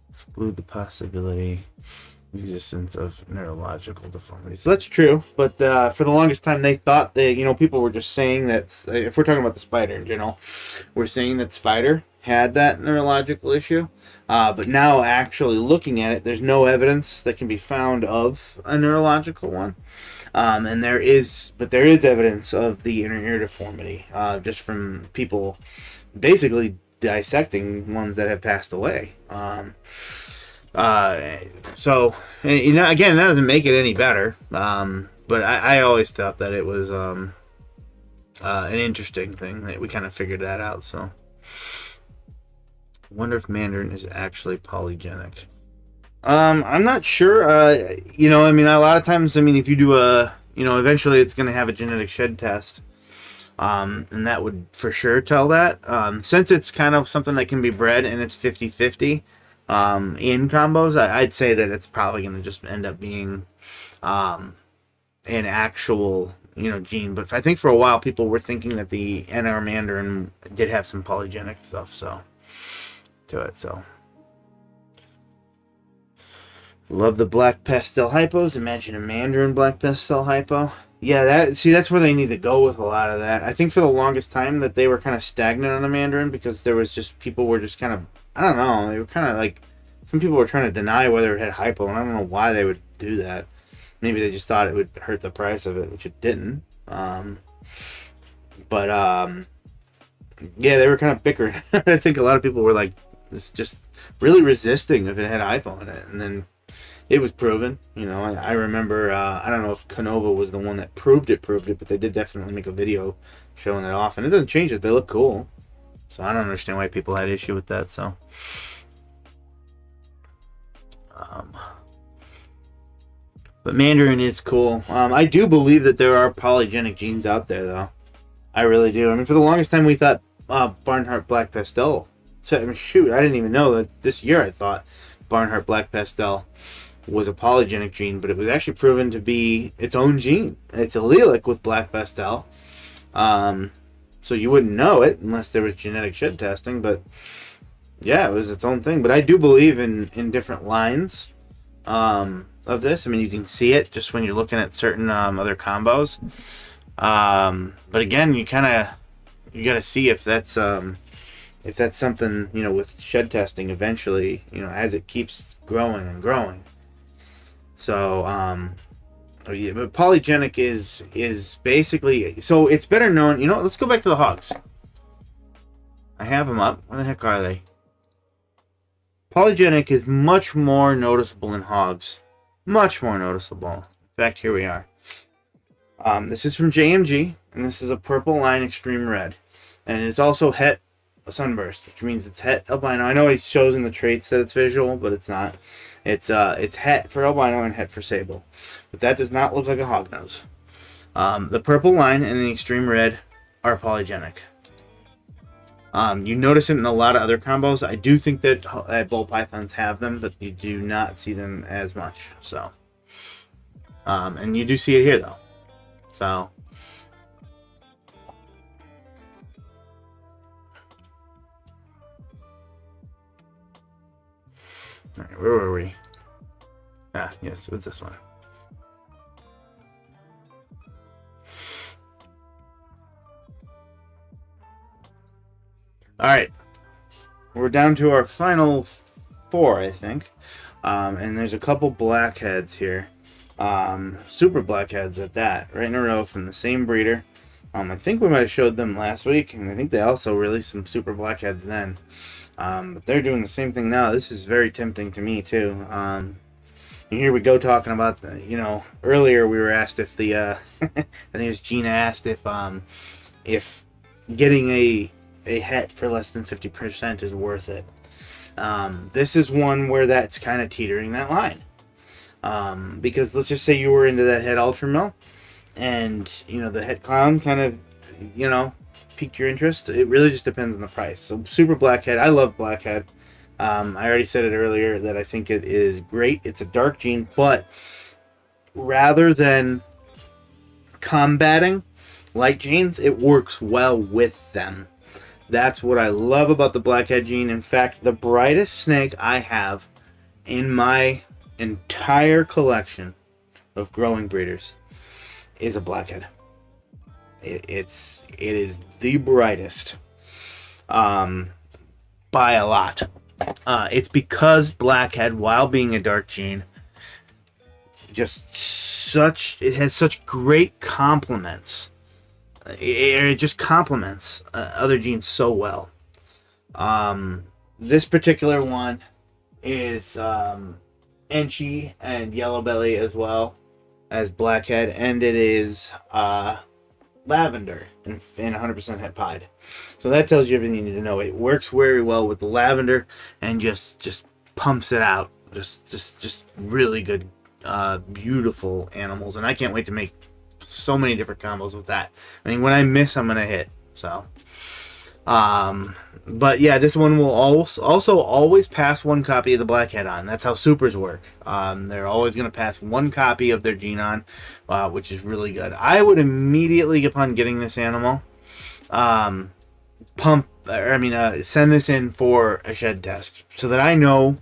[SPEAKER 1] exclude the possibility of the existence of neurological deformities. So that's true, but for the longest time they thought that, you know, people were just saying that, if we're talking about the spider in general, we're saying that spider had that neurological issue, but now actually looking at it, there's no evidence that can be found of a neurological one, and there is evidence of the inner ear deformity, just from people basically dissecting ones that have passed away. So, you know, again, that doesn't make it any better, but I always thought that it was an interesting thing that we kind of figured that out. So I wonder if Mandarin is actually polygenic. I'm not sure. You know, I mean, a lot of times, I mean, if you do you know, eventually it's going to have a genetic shed test. And that would for sure tell that. Since it's kind of something that can be bred and it's 50-50 in combos, I'd say that it's probably going to just end up being an actual, gene. But I think for a while people were thinking that the NR Mandarin did have some polygenic stuff to it. So love the black pastel hypos. Imagine a Mandarin black pastel hypo. Yeah, that's where they need to go with a lot of that. I think for the longest time that they were kind of stagnant on the Mandarin because there was just people were just kind of, I don't know, they were kind of like, some people were trying to deny whether it had hypo, and I don't know why they would do that. Maybe they just thought it would hurt the price of it, which it didn't. Yeah, they were kind of bickering. I think a lot of people were like, this just really resisting if it had hypo in it, and then it was proven. I remember, I don't know if Canova was the one that proved it, but they did definitely make a video showing it off, and it doesn't change it. They look cool. So I don't understand why people had issue with that, so. But Mandarin is cool. I do believe that there are polygenic genes out there, though. I really do. I mean, for the longest time, we thought Barnhart Black Pastel. So, I mean, shoot, I didn't even know that this year I thought Barnhart Black Pastel was a polygenic gene, but it was actually proven to be its own gene. It's allelic with Black Pastel. So you wouldn't know it unless there was genetic shed testing, but yeah, it was its own thing. But I do believe in different lines of this. I mean, you can see it just when you're looking at certain other combos. But again, you got to see if that's something, with shed testing eventually, as it keeps growing and growing. So, yeah, but polygenic is basically, so it's better known, let's go back to the hogs. I have them up. Where the heck are they? Polygenic is much more noticeable in hogs. Much more noticeable. In fact, here we are. This is from JMG, and this is a purple line extreme red. And it's also het sunburst, which means it's het albino. I know he shows in the traits that it's visual, but it's not. It's het for albino and het for sable. But that does not look like a hognose. The purple line and the extreme red are polygenic. You notice it in a lot of other combos. I do think that bull pythons have them, but you do not see them as much. So, and you do see it here though. So, all right, where were we? Ah, yes, it's this one. All right, we're down to our final 4, I think, and there's a couple blackheads here, super blackheads at that, right in a row from the same breeder. I think we might have showed them last week, and I think they also released some super blackheads then. But they're doing the same thing now. This is very tempting to me too. And here we go talking about the, earlier we were asked if the, I think it was Gina asked if getting a het for less than 50% is worth it. This is one where that's kind of teetering that line. Because let's just say you were into that het ultra mill, and the het clown kind of piqued your interest. It really just depends on the price. So super blackhead, I love blackhead. I already said it earlier that I think it is great. It's a dark gene, but rather than combating light genes, it works well with them. That's what I love about the blackhead gene. In fact, the brightest snake I have in my entire collection of growing breeders is a blackhead. It is the brightest by a lot. It's because blackhead, while being a dark gene, it has such great complements. It just complements other genes so well. This particular one is Enchi and Yellow Belly as well as blackhead, and it is lavender and 100% het pied. So that tells you everything you need to know. It works very well with the lavender and just pumps it out. Just really good, beautiful animals, and I can't wait to make so many different combos with that. I mean, when I miss, I'm gonna hit. So, but yeah, this one will also always pass one copy of the Blackhead on. That's how supers work. They're always gonna pass one copy of their gene on, which is really good. I would immediately, upon getting this animal, send this in for a shed test so that I know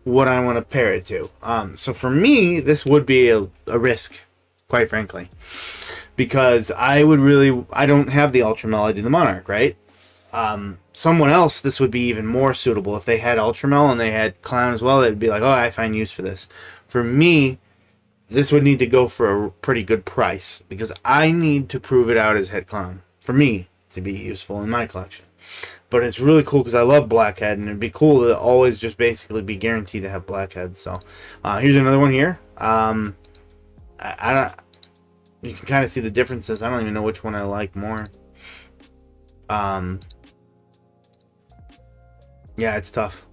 [SPEAKER 1] what I want to pair it to. So for me, this would be a risk, quite frankly, because I don't have the Ultramel, I do the Monarch, right? Someone else, this would be even more suitable. If they had Ultramel and they had Clown as well, they'd be like, oh, I find use for this. For me, this would need to go for a pretty good price because I need to prove it out as Head Clown for me to be useful in my collection. But it's really cool because I love Blackhead, and it'd be cool to always just basically be guaranteed to have Blackhead. So here's another one here. I don't. You can kind of see the differences. I don't even know which one I like more. Yeah, it's tough.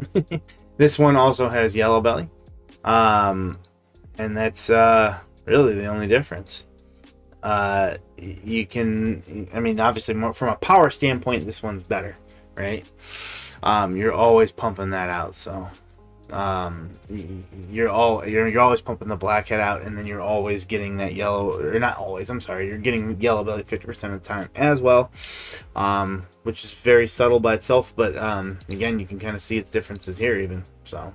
[SPEAKER 1] This one also has yellow belly, and that's really the only difference. You can, I mean, obviously more from a power standpoint, this one's better, right? You're always pumping that out, so you're always pumping the Blackhead out, and then you're always getting that yellow, or not always, I'm sorry, you're getting yellow belly 50% of the time as well, which is very subtle by itself, but again, you can kind of see its differences here even. So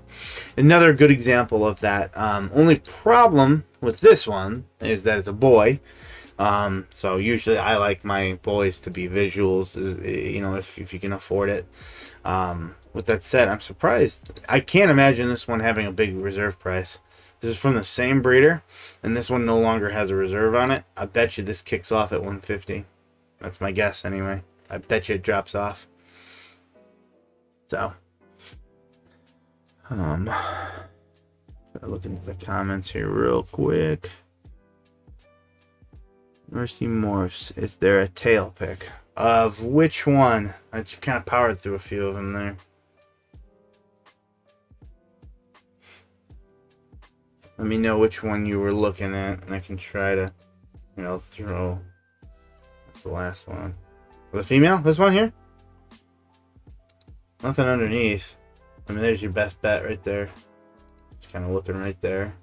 [SPEAKER 1] another good example of that. Only problem with this one is that it's a boy. So usually I like my boys to be visuals, you know, if you can afford it. With that said, I'm surprised. I can't imagine this one having a big reserve price. This is from the same breeder, and this one no longer has a reserve on it. I bet you this kicks off at 150. That's my guess anyway. I bet you it drops off. So, try to look into the comments here real quick. Mercy Morphs, is there a tail pick? Of which one? I just kind of powered through a few of them there. Let me know which one you were looking at, and I can try to, you know, throw. What's the last one? The female? This one here? Nothing underneath. I mean, there's your best bet right there. It's kind of looking right there.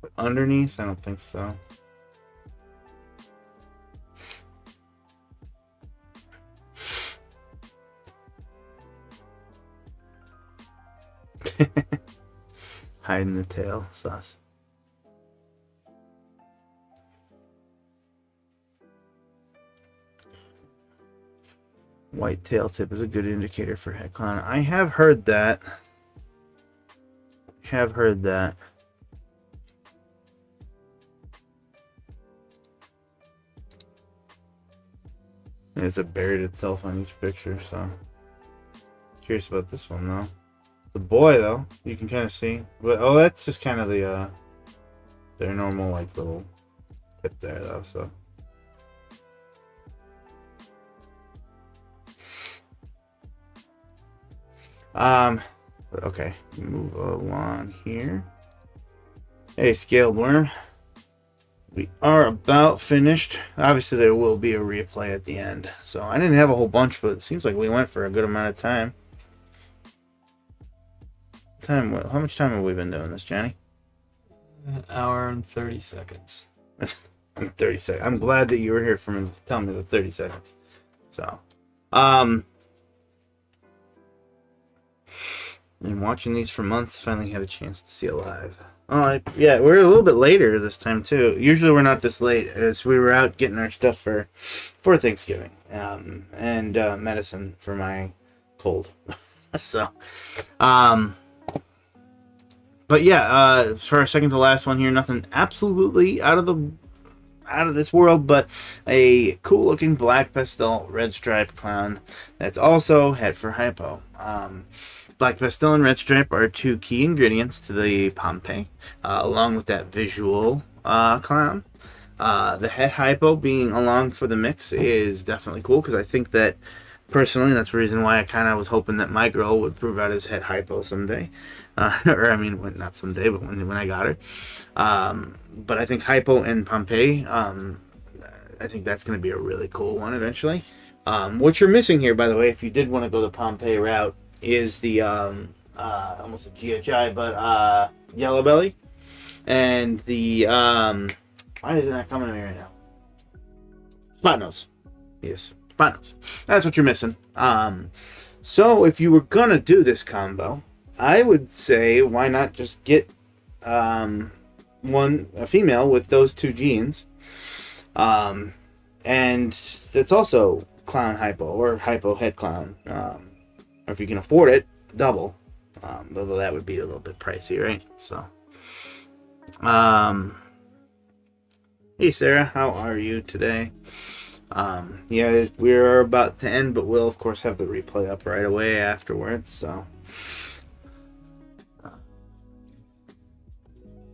[SPEAKER 1] But underneath, I don't think so. Hiding the tail, sus. White tail tip is a good indicator for head clown. I have heard that. It's buried itself on each picture, so curious about this one though. The boy though, you can kind of see, but oh, that's just kind of the their normal like little tip there though. So okay, move along here. Hey, scaled worm. We are about finished. Obviously, there will be a replay at the end. So I didn't have a whole bunch, but it seems like we went for a good amount of time. How much time have we been doing this, Johnny?
[SPEAKER 2] An hour and 30 seconds.
[SPEAKER 1] 30 seconds. I'm glad that you were here for me to tell me the 30 seconds. So, and watching these for months, finally had a chance to see it live. Oh, yeah, we're a little bit later this time too. Usually we're not this late, as we were out getting our stuff for Thanksgiving, and medicine for my cold. So, but yeah, for our second to last one here, nothing absolutely out of this world, but a cool looking black pastel red stripe clown that's also head for hypo. Black pastel and red stripe are two key ingredients to the Pompeii, along with that visual clown. The head hypo being along for the mix is definitely cool, because I think that personally that's the reason why I kind of was hoping that my girl would prove out as head hypo someday. Or I mean, not someday, but when I got her. But I think hypo and Pompeii, I think that's going to be a really cool one eventually. What you're missing here, by the way, if you did want to go the Pompeii route, is the almost a GHI, but Yellow Belly, and the why is it not coming to me right now? Spot Nose. Yes, Spot Nose. That's what you're missing. So if you were gonna do this combo, I would say why not just get a female with those two genes, and that's also clown hypo or hypo head clown, or if you can afford it, double. Although that would be a little bit pricey, right? So, hey Sarah, how are you today? Yeah, we're about to end, but we'll of course have the replay up right away afterwards. So,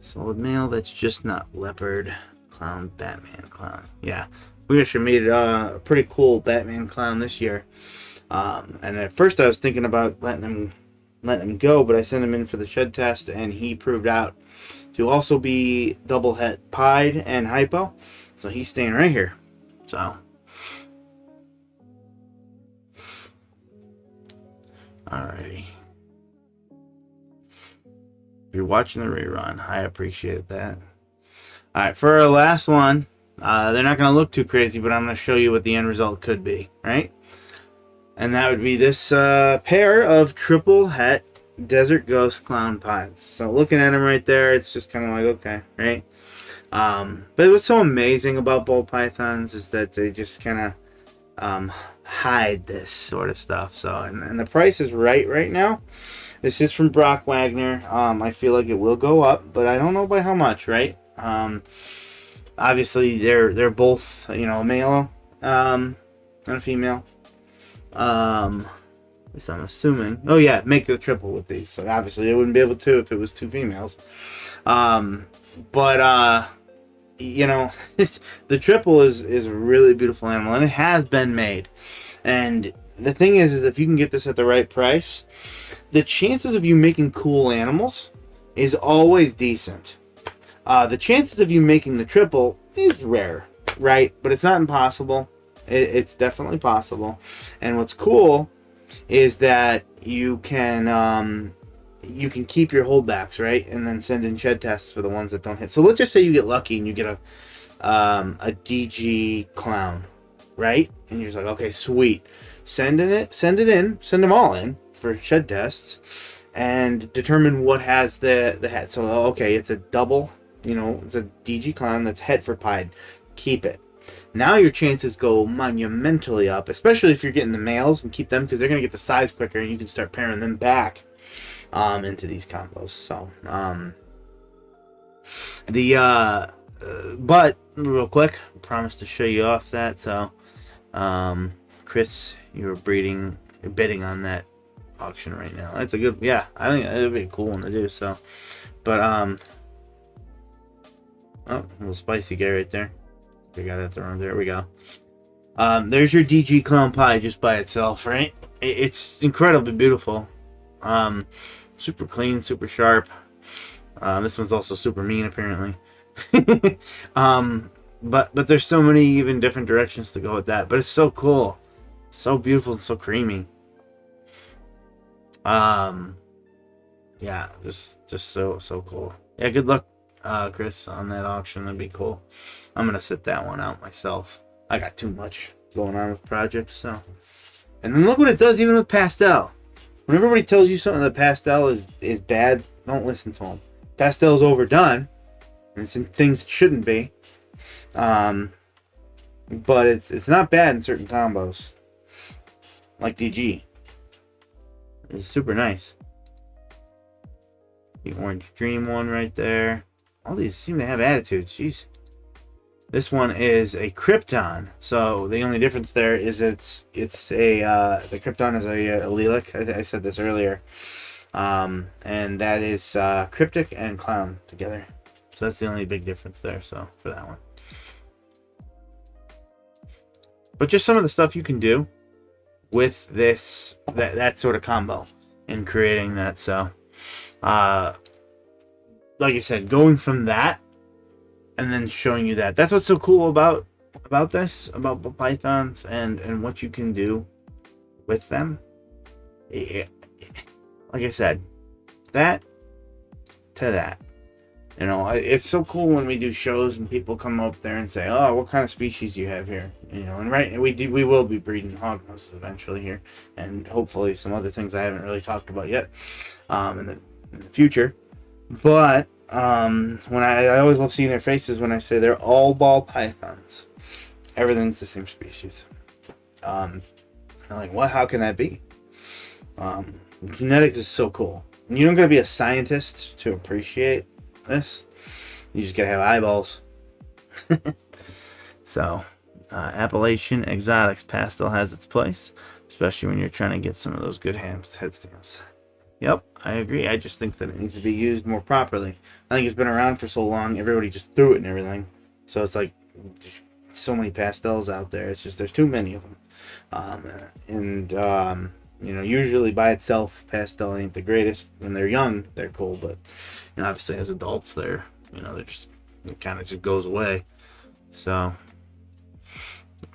[SPEAKER 1] solid male. That's just not leopard clown, Batman clown. Yeah, we actually made a pretty cool Batman clown this year. And at first I was thinking about letting him go, but I sent him in for the shed test, and he proved out to also be double het pied and hypo. So he's staying right here. So, alrighty. If you're watching the rerun, I appreciate that. Alright, for our last one, they're not going to look too crazy, but I'm going to show you what the end result could be, right? And that would be this pair of triple het Desert Ghost Clown Pies. So looking at them right there, it's just kind of like, okay, right? But what's so amazing about ball pythons is that they just kind of hide this sort of stuff. So, and the price is right now. This is from Brock Wagner. I feel like it will go up, but I don't know by how much, right? Obviously, they're both, you know, a male and a female. At least I'm assuming. Oh yeah, make the triple with these. So obviously, I wouldn't be able to if it was two females. But you know, the triple is a really beautiful animal, and it has been made. And the thing is if you can get this at the right price, the chances of you making cool animals is always decent. The chances of you making the triple is rare, right? But it's not impossible. It's definitely possible. And what's cool is that you can keep your holdbacks, right? And then send in shed tests for the ones that don't hit. So let's just say you get lucky and you get a DG clown, right? And you're just like, okay, sweet. Send them all in for shed tests and determine what has the head. So, okay, it's a double, you know, it's a DG clown that's head for pied. Keep it. Now your chances go monumentally up, especially if you're getting the males and keep them because they're going to get the size quicker and you can start pairing them back into these combos. So, but real quick, I promised to show you off that. So, Chris, you were bidding on that auction right now. That's a good, yeah, I think it would be a cool one to do. So, but, oh, a little spicy guy right there. We got it thrown. There we go. There's your DG clown pie just by itself, right? It's incredibly beautiful. Super clean, super sharp. This one's also super mean, apparently. But there's so many even different directions to go with that. But it's so cool, so beautiful, and so creamy. Yeah, just so cool. Yeah, good luck, Chris, on that auction. That'd be cool. I'm gonna sit that one out myself. I got too much going on with projects, so. And then look what it does even with pastel. When everybody tells you something that pastel is bad, don't listen to them. Pastel's overdone. It's in things it shouldn't be. But it's not bad in certain combos. Like DG. It's super nice. The Orange Dream one right there. All these seem to have attitudes. Jeez. This one is a Krypton. So the only difference there is it's a the Krypton is a lilac. I said this earlier. And that is cryptic and clown together. So that's the only big difference there. So for that one. But just some of the stuff you can do with this that sort of combo in creating that. So like I said, going from that and then showing you that. That's what's so cool about about this, about ball pythons and what you can do with them. Like I said, that to that. You know, it's so cool when we do shows and people come up there and say, "Oh, what kind of species do you have here?" You know, and we will be breeding hognoses eventually here, and hopefully some other things I haven't really talked about yet, in the future. But when I always love seeing their faces when I say they're all ball pythons. Everything's the same species. I'm like, what? How can that be? Genetics is so cool. And you don't gotta be a scientist to appreciate this. You just gotta have eyeballs. So, Appalachian Exotics Pastel has its place, especially when you're trying to get some of those good head stamps. Yep, I agree. I just think that it needs to be used more properly. I think it's been around for so long, everybody just threw it and everything. So it's like so many pastels out there. It's just there's too many of them. You know, usually by itself, pastel ain't the greatest. When they're young, they're cool, but you know, obviously as adults, they're just it kind of just goes away. So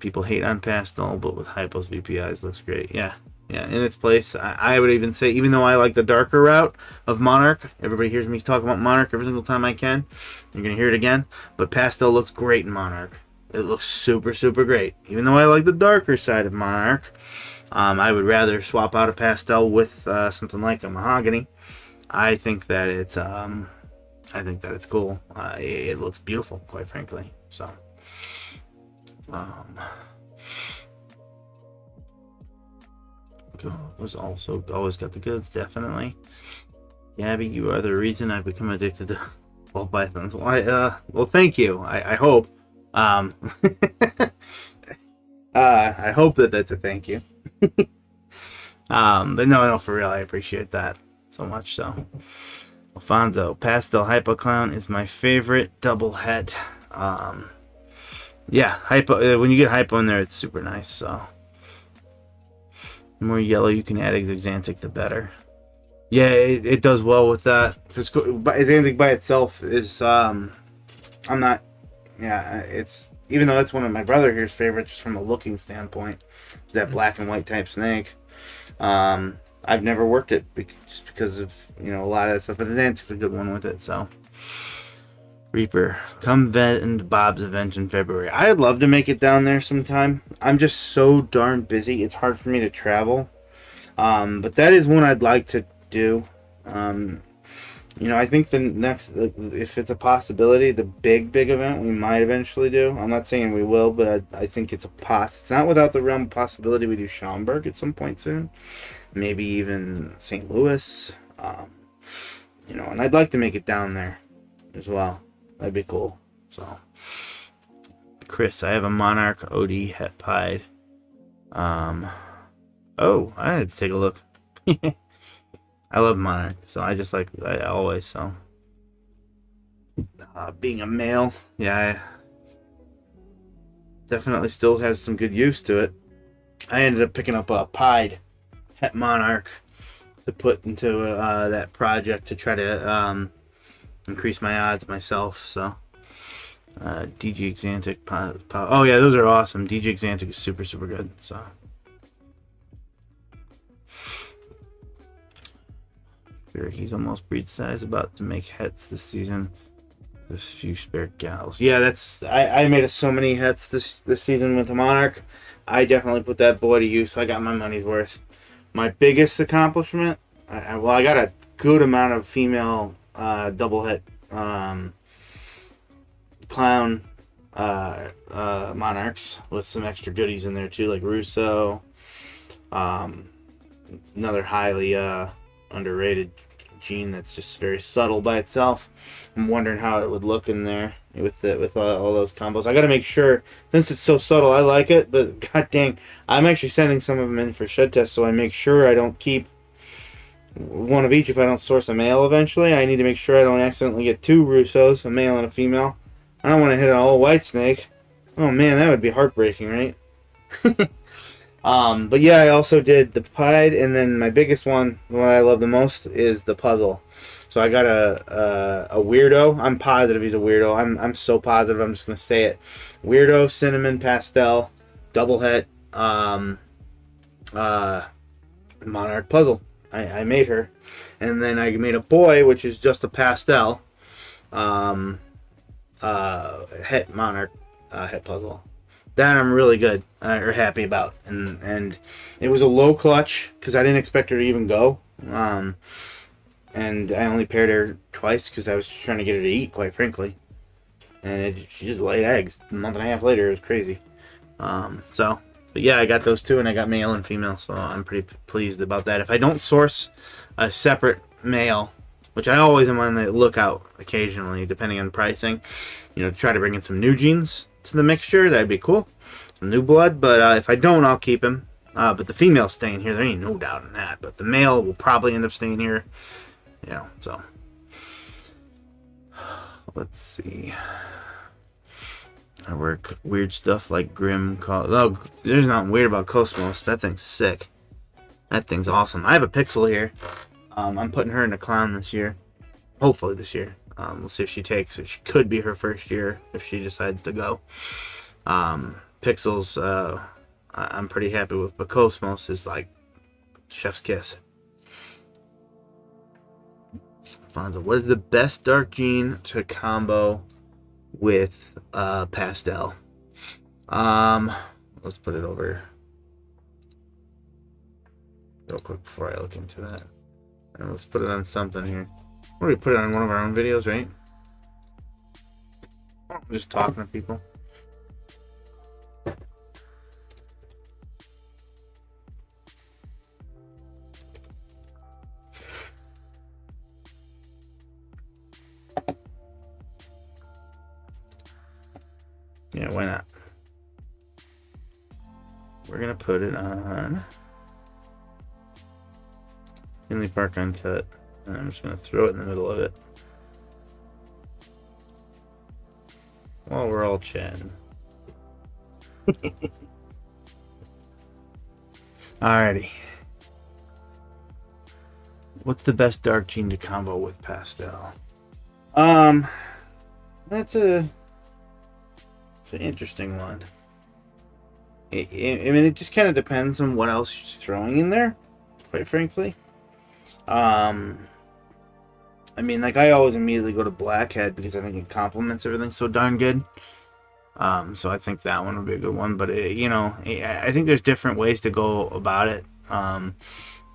[SPEAKER 1] people hate on pastel, but with hypos VPIs looks great. Yeah, in its place. I would even say, even though I like the darker route of Monarch, everybody hears me talk about Monarch every single time I can. You're gonna hear it again, but pastel looks great in Monarch. It looks super, super great. Even though I like the darker side of Monarch, I would rather swap out a pastel with something like a mahogany. I think that it's cool. It looks beautiful, quite frankly. So, was also always got the goods, definitely. Gabby, you are the reason I've become addicted to ball pythons. Well, thank you. I hope. I hope that's a thank you. But no, for real, I appreciate that so much. So, Alfonso, Pastel Hypo Clown is my favorite double het. Yeah, hypo. When you get hypo in there, it's super nice. So, the more yellow you can add Exantic, the better. Yeah, it does well with that. Because Exantic by itself is I'm not. Yeah, it's, even though that's one of my brother here's favorites, just from a looking standpoint, is that black and white type snake. I've never worked it just because of a lot of that stuff, but the Exantic's a good one with it. So, Reaper, come vend Bob's event in February. I'd love to make it down there sometime. I'm just so darn busy. It's hard for me to travel, but that is one I'd like to do. I think the next, if it's a possibility, the big event we might eventually do. I'm not saying we will, but I think it's it's not without the realm of possibility we do Schaumburg at some point soon. Maybe even St. Louis. And I'd like to make it down there as well. That'd be cool. So, Chris, I have a Monarch OD het pied. Oh, I had to take a look. I love Monarch, so I always, so. Being a male, yeah, definitely still has some good use to it. I ended up picking up a pied het Monarch to put into that project to try to increase my odds myself, so. DG Exantic, oh yeah, those are awesome. DG Exantic is super, super good, so. He's almost breed size, about to make hets this season. There's a few spare gals. Yeah, I made so many hets this season with the Monarch. I definitely put that boy to use. I got my money's worth. My biggest accomplishment, I got a good amount of female double het clown Monarchs with some extra goodies in there too, like Russo. Another highly underrated gene that's just very subtle by itself. I'm wondering how it would look in there with all those combos. I got to make sure, since it's so subtle, I like it, but god dang, I'm actually sending some of them in for shed tests, so I make sure I don't keep one of each if I don't source a male eventually. I need to make sure I don't accidentally get two Russos, a male and a female. I don't want to hit an all white snake. Oh man, that would be heartbreaking, right? But yeah, I also did the pied, and then my biggest one, the one I love the most, is the puzzle. So I got a weirdo. I'm positive he's a weirdo. I'm so positive. I'm just gonna say it. Weirdo cinnamon pastel, double het, monarch puzzle. I made her, and then I made a boy, which is just a pastel, het monarch het puzzle. That I'm really good or happy about, and it was a low clutch because I didn't expect her to even go. And I only paired her twice because I was trying to get her to eat, quite frankly. And she just laid eggs. A month and a half later, it was crazy. But yeah, I got those two, and I got male and female, so I'm pretty pleased about that. If I don't source a separate male, which I always am on the lookout occasionally, depending on pricing, to try to bring in some new genes to the mixture, that'd be cool. Some new blood, but if I don't, I'll keep him. But the female's staying here. There ain't no doubt in that. But the male will probably end up staying here. So let's see. I work weird stuff like Grim. Oh, there's nothing weird about Cosmos. That thing's sick. That thing's awesome. I have a Pixel here. I'm putting her in a clown this year. Hopefully this year. We'll see if she takes it. She could be her first year if she decides to go. Pixels, I'm pretty happy with, but Cosmos is like chef's kiss. Fonzo, what is the best dark gene to combo with pastel? Let's put it over real quick before I look into that. And let's put it on something here. What do we put it on one of our own videos, right? I'm just talking to people. Yeah, why not? We're gonna put it on Finley Park Uncut, and I'm just gonna throw it in the middle of it while we're all chatting. Alrighty. What's the best dark gene to combo with pastel? That's an interesting one. I mean, it just kind of depends on what else you're throwing in there, quite frankly. I mean, like, I always immediately go to Blackhead because I think it complements everything so darn good. So I think that one would be a good one. But, I think there's different ways to go about it.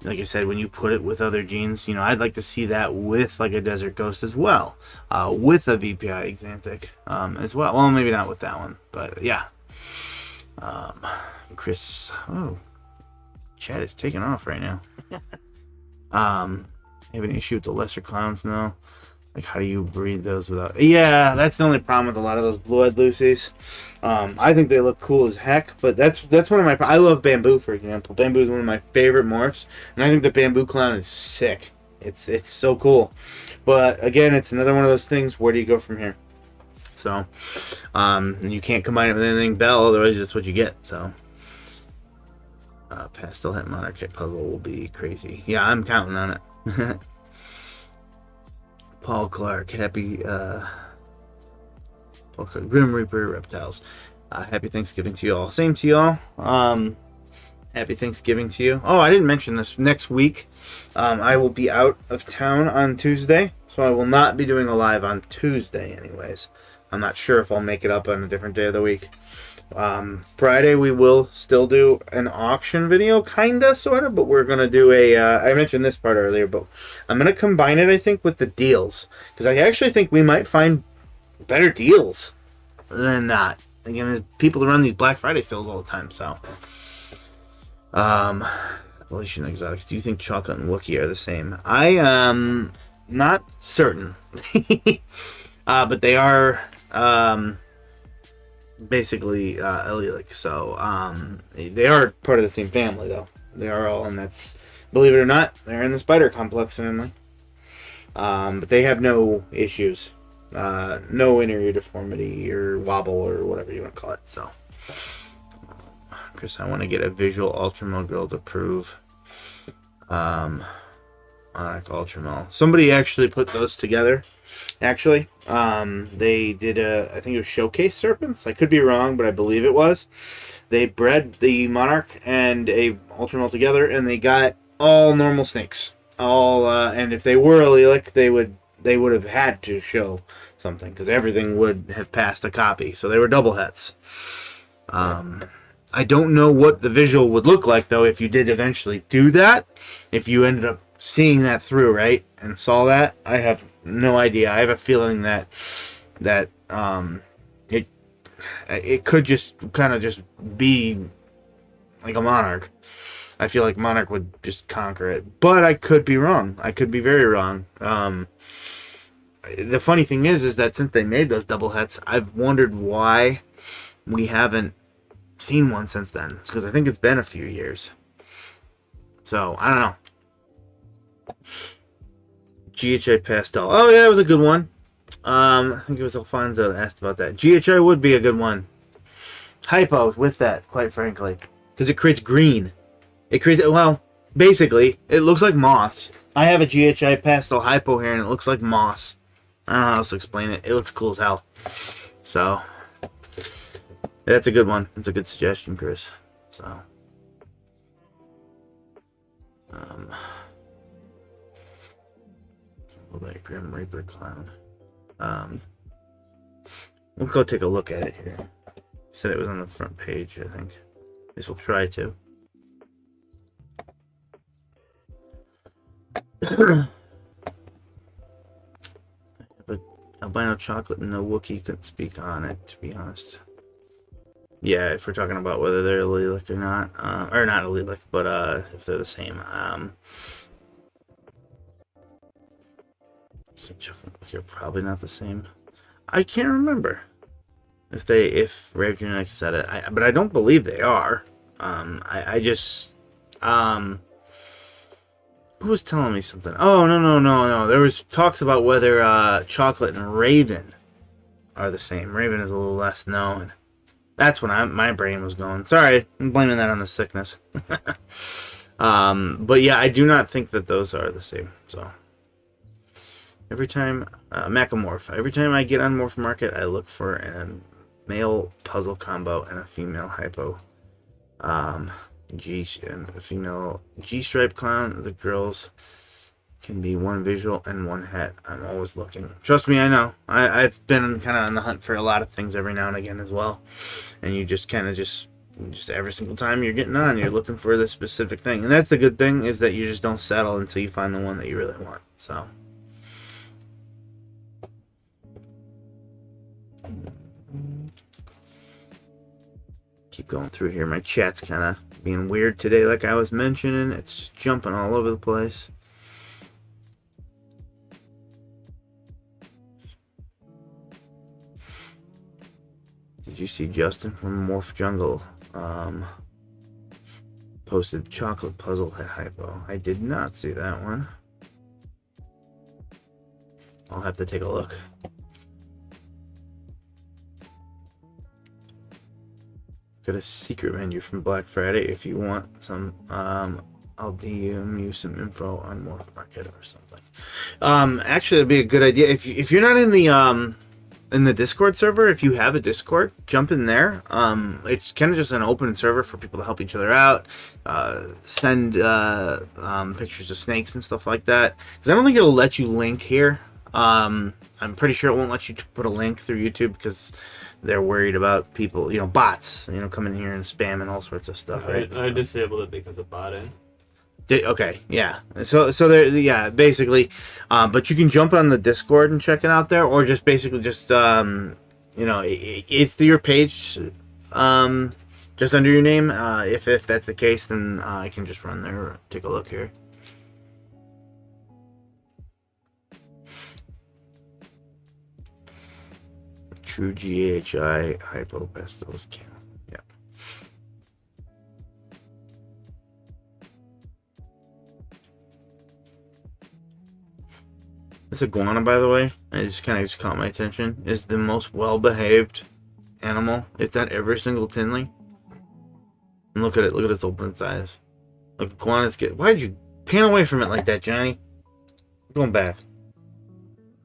[SPEAKER 1] Like I said, when you put it with other genes, I'd like to see that with, like, a Desert Ghost as well. With a VPI Exantic as well. Well, maybe not with that one, but yeah. Chris, chat is taking off right now. You have an issue with the lesser clowns now? Like, how do you breed those without... Yeah, that's the only problem with a lot of those blue-eyed Lucies. I think they look cool as heck, but that's one of my... I love Bamboo, for example. Bamboo is one of my favorite morphs, and I think the Bamboo clown is sick. It's so cool. But, again, it's another one of those things, where do you go from here? So, you can't combine it with anything Bell, otherwise that's what you get, so... Pastel Het Monarch puzzle will be crazy. Yeah, I'm counting on it. Paul Clark, happy Paul Clark, Grim Reaper Reptiles. Happy Thanksgiving to you all. Same to you all. Happy Thanksgiving to you. Oh, I didn't mention this. Next week, I will be out of town on Tuesday, so I will not be doing a live on Tuesday anyways. I'm not sure if I'll make it up on a different day of the week. Friday we will still do an auction video, kinda, sorta, but we're gonna do I mentioned this part earlier, but I'm gonna combine it, I think, with the deals, because I actually think we might find better deals than not. Again, there's people that run these Black Friday sales all the time, so. Evolution Exotics, do you think Chocolate and Wookiee are the same? I am not certain. But they are, basically allelic, so they are part of the same family, though. They are all, and that's, believe it or not, they're in the spider complex family. But they have no issues, no inner ear deformity or wobble or whatever you want to call it. So, Chris, I want to get a visual Ultramode girl to prove Monarch Ultramel. Somebody actually put those together. Actually, they did I think it was Showcase Serpents. I could be wrong, but I believe it was. They bred the Monarch and a Ultramel together, and they got all normal snakes. All and if they were allelic, they would have had to show something because everything would have passed a copy. So they were double hets. I don't know what the visual would look like though if you did eventually do that. If you ended up seeing that through, right, and saw that, I have no idea. I have a feeling that it could just kind of just be like a Monarch. I feel like Monarch would just conquer it, but I could be wrong. I could be very wrong. The funny thing is that since they made those double hets, I've wondered why we haven't seen one since then. It's because I think it's been a few years. So I don't know. GHI Pastel. Oh yeah, it was a good one. I think it was Alfonso that asked about that. GHI would be a good one. Hypo with that, quite frankly, because it creates green. It creates, well, basically, it looks like moss. I have a GHI Pastel Hypo here, and it looks like moss. I don't know how else to explain it. It looks cool as hell. So, that's a good one. That's a good suggestion, Chris. So, like Grim Reaper Clown. We'll go take a look at it here. Said it was on the front page, I think. At least we'll try to. But albino chocolate and no Wookiee couldn't speak on it, to be honest. Yeah, if we're talking about whether they're allelic or not, or not allelic, but if they're the same. So you're probably not the same. I can't remember if Rave Genetics said it, but I don't believe they are. I just who was telling me something? Oh no. There was talks about whether Chocolate and Raven are the same. Raven is a little less known. That's when my brain was going. Sorry, I'm blaming that on the sickness. But yeah, I do not think that those are the same. So. Every time, Macamorph. Every time I get on Morphmarket, I look for a male puzzle combo and a female hypo. And a female G-stripe clown. The girls can be one visual and one het. I'm always looking. Trust me, I know. I've been kind of on the hunt for a lot of things every now and again as well. And you just kind of just every single time you're getting on, you're looking for this specific thing. And that's the good thing, is that you just don't settle until you find the one that you really want. So. Keep going through here. My chat's kind of being weird today, like I was mentioning. It's just jumping all over the place. Did you see Justin from Morph Jungle posted chocolate puzzle at hypo? I did not see that one. I'll have to take a look. Got a secret menu from Black Friday if you want some. I'll DM you some info on Morphmarket or something. Actually, it'd be a good idea if you're not in the Discord server. If you have a Discord, jump in there. It's kind of just an open server for people to help each other out, send pictures of snakes and stuff like that. Because I don't think it'll let you link here. I'm pretty sure it won't let you put a link through YouTube because they're worried about people, bots, coming here and spamming all sorts of stuff, right?
[SPEAKER 2] I disabled it because of botting.
[SPEAKER 1] Okay, yeah. So there, yeah, basically, but you can jump on the Discord and check it out there, or just basically just, it's your page, just under your name. If that's the case, then I can just run there or take a look here. True GHI hypo pastels count. Yeah. This iguana, by the way, it just kind of caught my attention, is the most well-behaved animal. It's at every single tinley. And look at it. Look at its open its eyes. Look, iguanas get. Why did you pan away from it like that, Johnny? Going back.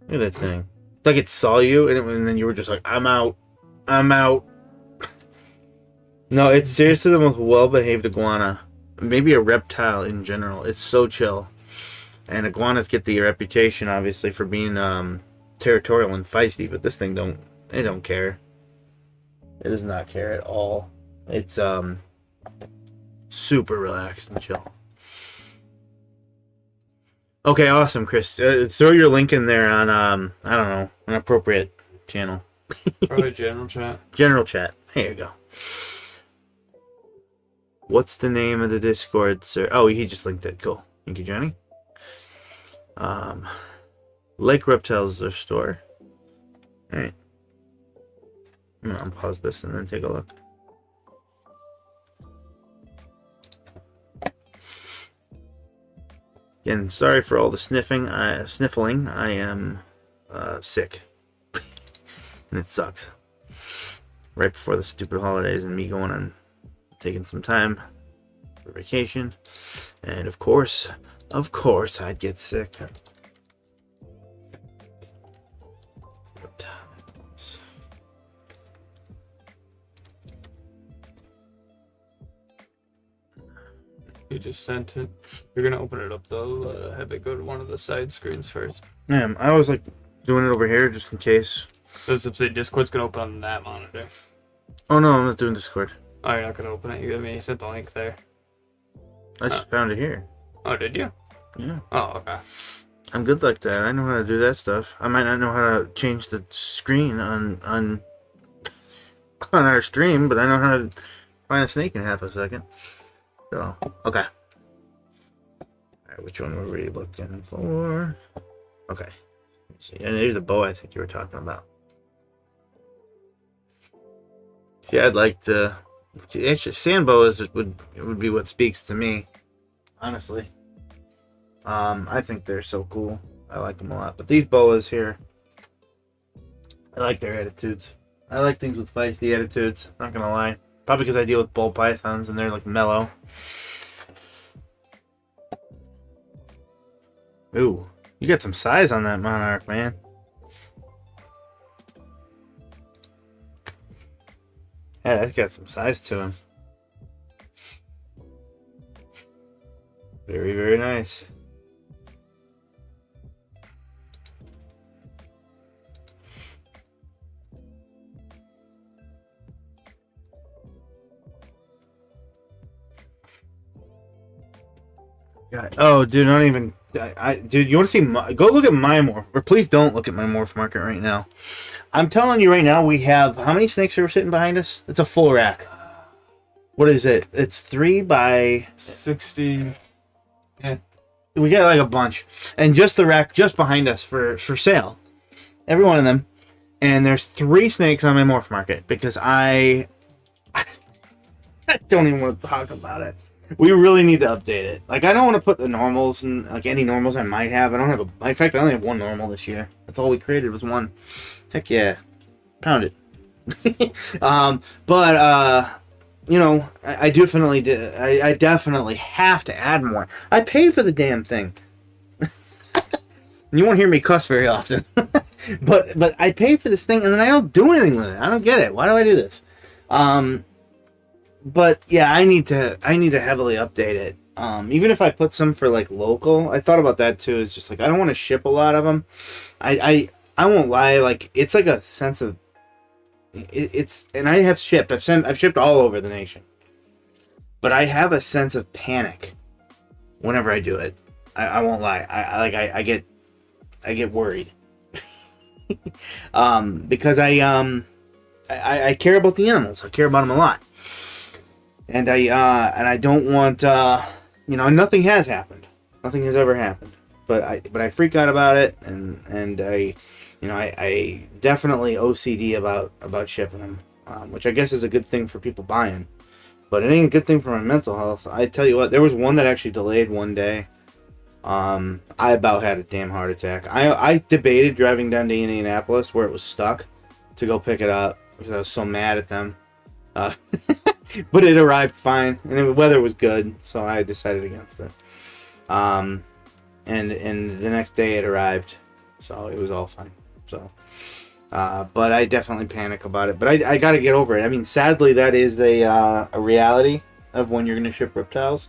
[SPEAKER 1] Look at that thing. It's like it saw you, and then you were just like, I'm out. I'm out. No, it's seriously the most well-behaved iguana. Maybe a reptile in general. It's so chill. And iguanas get the reputation, obviously, for being territorial and feisty, but this thing don't care. It does not care at all. It's super relaxed and chill. Okay, awesome, Chris. Throw your link in there on I don't know, an appropriate channel.
[SPEAKER 2] Probably general chat.
[SPEAKER 1] General chat. There you go. What's the name of the Discord, sir? Oh, he just linked it. Cool. Thank you, Johnny. Lake Reptiles is their store. Alright. I'm gonna unpause this and then take a look. Again, sorry for all the sniffling. I am sick. And it sucks. Right before the stupid holidays and me going on taking some time for vacation. And of course, I'd get sick.
[SPEAKER 2] You just sent it. You're gonna open it up though. Have it go to one of the side screens first.
[SPEAKER 1] Yeah, I always like doing it over here just in case.
[SPEAKER 2] So it's say Discord's gonna open on that monitor.
[SPEAKER 1] Oh no, I'm not doing Discord.
[SPEAKER 2] Oh, you're not gonna open it. You sent the link there.
[SPEAKER 1] I just found it here.
[SPEAKER 2] Oh, did you?
[SPEAKER 1] Yeah.
[SPEAKER 2] Oh, okay.
[SPEAKER 1] I'm good like that. I know how to do that stuff. I might not know how to change the screen on our stream, but I know how to find a snake in half a second. So, okay. Alright, which one were we looking for? Okay. See, and there's the bow I think you were talking about. See, I'd like to... Actually, sand boas would be what speaks to me, honestly. I think they're so cool. I like them a lot. But these boas here, I like their attitudes. I like things with feisty attitudes, not gonna lie. Probably because I deal with ball pythons and they're like mellow. Ooh, you got some size on that monarch, man. Yeah, that's got some size to him. Very, very nice. God. Oh, dude, don't even... dude, you want to see... Go look at my Morph... Or please don't look at my Morphmarket right now. I'm telling you right now, we have... How many snakes are sitting behind us? It's a full rack. What is it? It's 3 by...
[SPEAKER 2] 60... Yeah.
[SPEAKER 1] We got like a bunch. And just the rack just behind us for sale. Every one of them. And there's 3 snakes on my Morphmarket. Because I don't even want to talk about it. We really need to update it. Like, I don't want to put the normals and like any normals I might have. I don't have a... In fact, I only have 1 normal this year. That's all we created was 1. Heck yeah. Pound it. You know, I definitely did. I definitely have to add more. I pay for the damn thing. You won't hear me cuss very often. but I pay for this thing and then I don't do anything with it. I don't get it. Why do I do this? But yeah, I need to heavily update it. Even if I put some for like local, I thought about that too. It's just like I don't want to ship a lot of them. I won't lie, like it's like a sense of it's and I have shipped. I've shipped all over the nation. But I have a sense of panic whenever I do it. I won't lie. I get worried. Because I care about the animals. I care about them a lot. And I don't want you know, nothing has happened. Nothing has ever happened. But I freak out about it and I definitely OCD about shipping them, which I guess is a good thing for people buying, but it ain't a good thing for my mental health. I tell you what, there was one that actually delayed one day. I about had a damn heart attack. I debated driving down to Indianapolis where it was stuck to go pick it up because I was so mad at them. But it arrived fine and the weather was good, so I decided against it. and the next day it arrived, so it was all fine. So, but I definitely panic about it. But I got to get over it. I mean, sadly, that is a reality of when you're going to ship reptiles,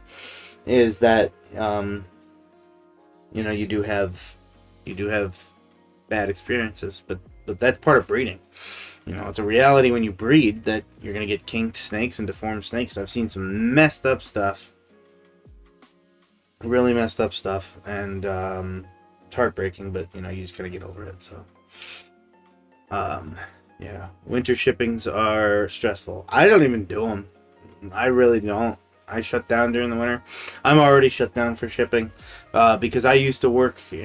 [SPEAKER 1] is that you know, you do have bad experiences, but that's part of breeding. You know, it's a reality when you breed that you're going to get kinked snakes and deformed snakes. I've seen some messed up stuff, really messed up stuff, and it's heartbreaking, but you know, you just got to get over it. So yeah, winter shippings are stressful. I don't even do them. I really don't. I shut down during the winter. I'm already shut down for shipping because I used to work, you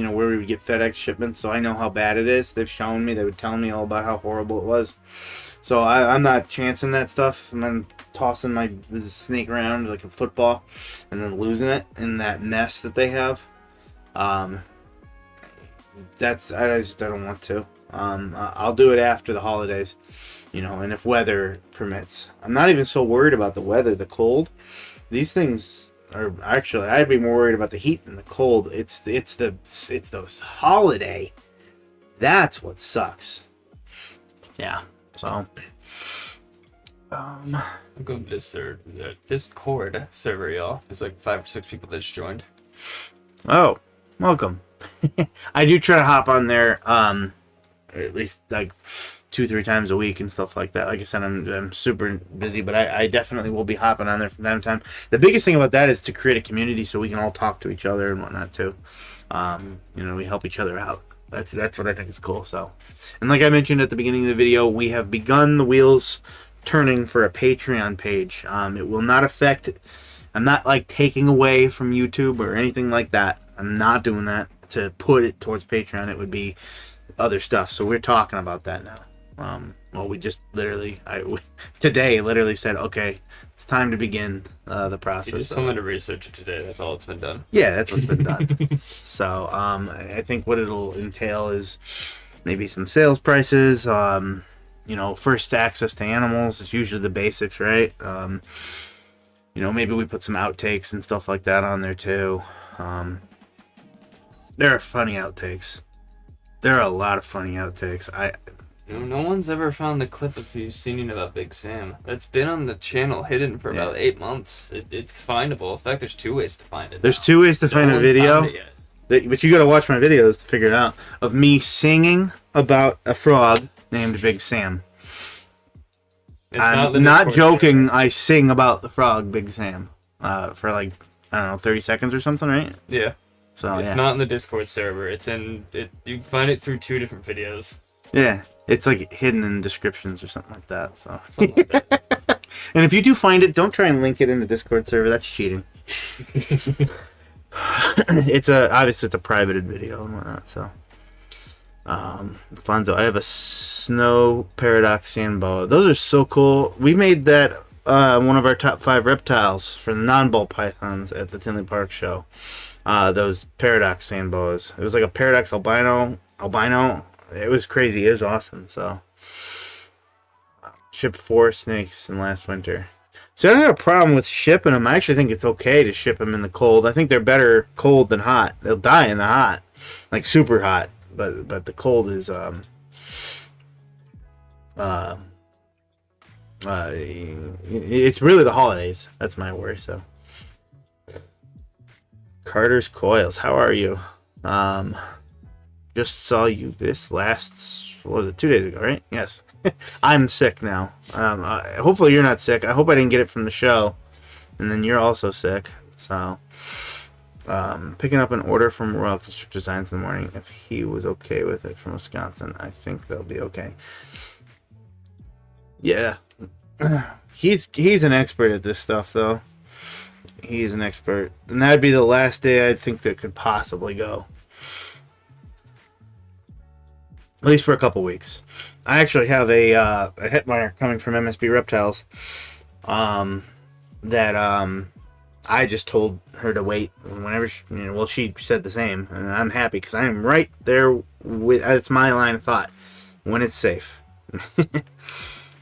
[SPEAKER 1] know, where we would get FedEx shipments, so I know how bad it is. They've shown me. They would tell me all about how horrible it was. So I'm not chancing that stuff. I'm tossing my snake around like a football and then losing it in that mess that they have. I don't want to. I'll do it after the holidays, you know, and if weather permits. I'm not even so worried about the weather, the cold. These things are actually, I'd be more worried about the heat than the cold. It's those holiday. That's what sucks. Yeah. So
[SPEAKER 2] I'm going to this Discord server, y'all. There's like 5 or 6 people that just joined.
[SPEAKER 1] Oh, welcome. I do try to hop on there at least like 2-3 times a week and stuff like that. Like I said, I'm super busy, but I definitely will be hopping on there from time to time. The biggest thing about that is to create a community so we can all talk to each other and whatnot too. You know, we help each other out. That's what I think is cool. So, and like I mentioned at the beginning of the video, we have begun the wheels turning for a Patreon page. It will not affect. I'm not like taking away from YouTube or anything like that. I'm not doing that to put it towards Patreon. It would be other stuff. So we're talking about that now. Well, we just today literally said, okay, it's time to begin the process.
[SPEAKER 2] You just told me to research it today. That's all that's been done.
[SPEAKER 1] Yeah, that's what's been done. So I think what it'll entail is maybe some sales prices. You know, first access to animals is usually the basics, right? You know, maybe we put some outtakes and stuff like that on there too. There are funny outtakes. There are a lot of funny outtakes.
[SPEAKER 2] No one's ever found the clip of you singing about Big Sam. It's been on the channel hidden for about 8 months. It's findable. In fact, there's 2 ways to find it.
[SPEAKER 1] There's 2 ways to find a video. But you gotta watch my videos to figure it out. Of me singing about a frog named Big Sam. I'm not joking. I sing about the frog Big Sam for like, I don't know, 30 seconds or something, right?
[SPEAKER 2] Yeah.
[SPEAKER 1] So
[SPEAKER 2] it's not in the Discord server. It's in it. You can find it through 2 different videos.
[SPEAKER 1] Yeah, it's like hidden in descriptions or something like that. So.
[SPEAKER 2] Something like that.
[SPEAKER 1] And if you do find it, don't try and link it in the Discord server. That's cheating. Obviously it's a privated video and whatnot. So, Fonzo, I have a snow paradox sand boa. Those are so cool. We made that one of our top 5 reptiles for the non-ball pythons at the Tinley Park show. Those paradox sand boas. It was like a paradox albino. It was crazy. It was awesome. So, shipped 4 snakes in last winter. So I don't have a problem with shipping them. I actually think it's okay to ship them in the cold. I think they're better cold than hot. They'll die in the hot, like super hot. But the cold is it's really the holidays. That's my worry. So Carter's Coils, how are you? Just saw you this last, what was it, 2 days ago, right? Yes. I'm sick now. Hopefully you're not sick. I hope I didn't get it from the show. And then you're also sick. So, picking up an order from Royal Construct Designs in the morning. If he was okay with it from Wisconsin, I think they'll be okay. Yeah. He's an expert at this stuff, though. He's an expert. And that'd be the last day I'd think that could possibly go. At least for a couple weeks. I actually have a Hetmeyer coming from MSB Reptiles that I just told her to wait whenever she said the same, and I'm happy because I am right there with, it's my line of thought, when it's safe.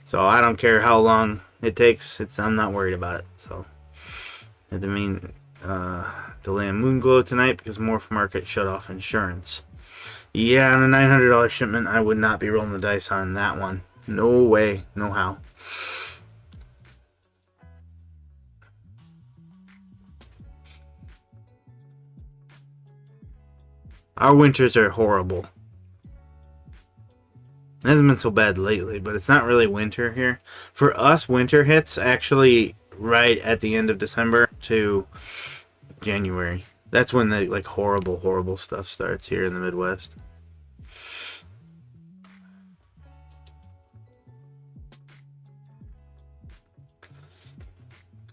[SPEAKER 1] So I don't care how long it takes. I'm not worried about it. So I mean, delay in Moonglow tonight because Morphmarket shut off insurance. Yeah, on a $900 shipment, I would not be rolling the dice on that one. No way, no how. Our winters are horrible. It hasn't been so bad lately, but it's not really winter here. For us, winter hits actually right at the end of December to January. That's when the like horrible stuff starts here in the Midwest.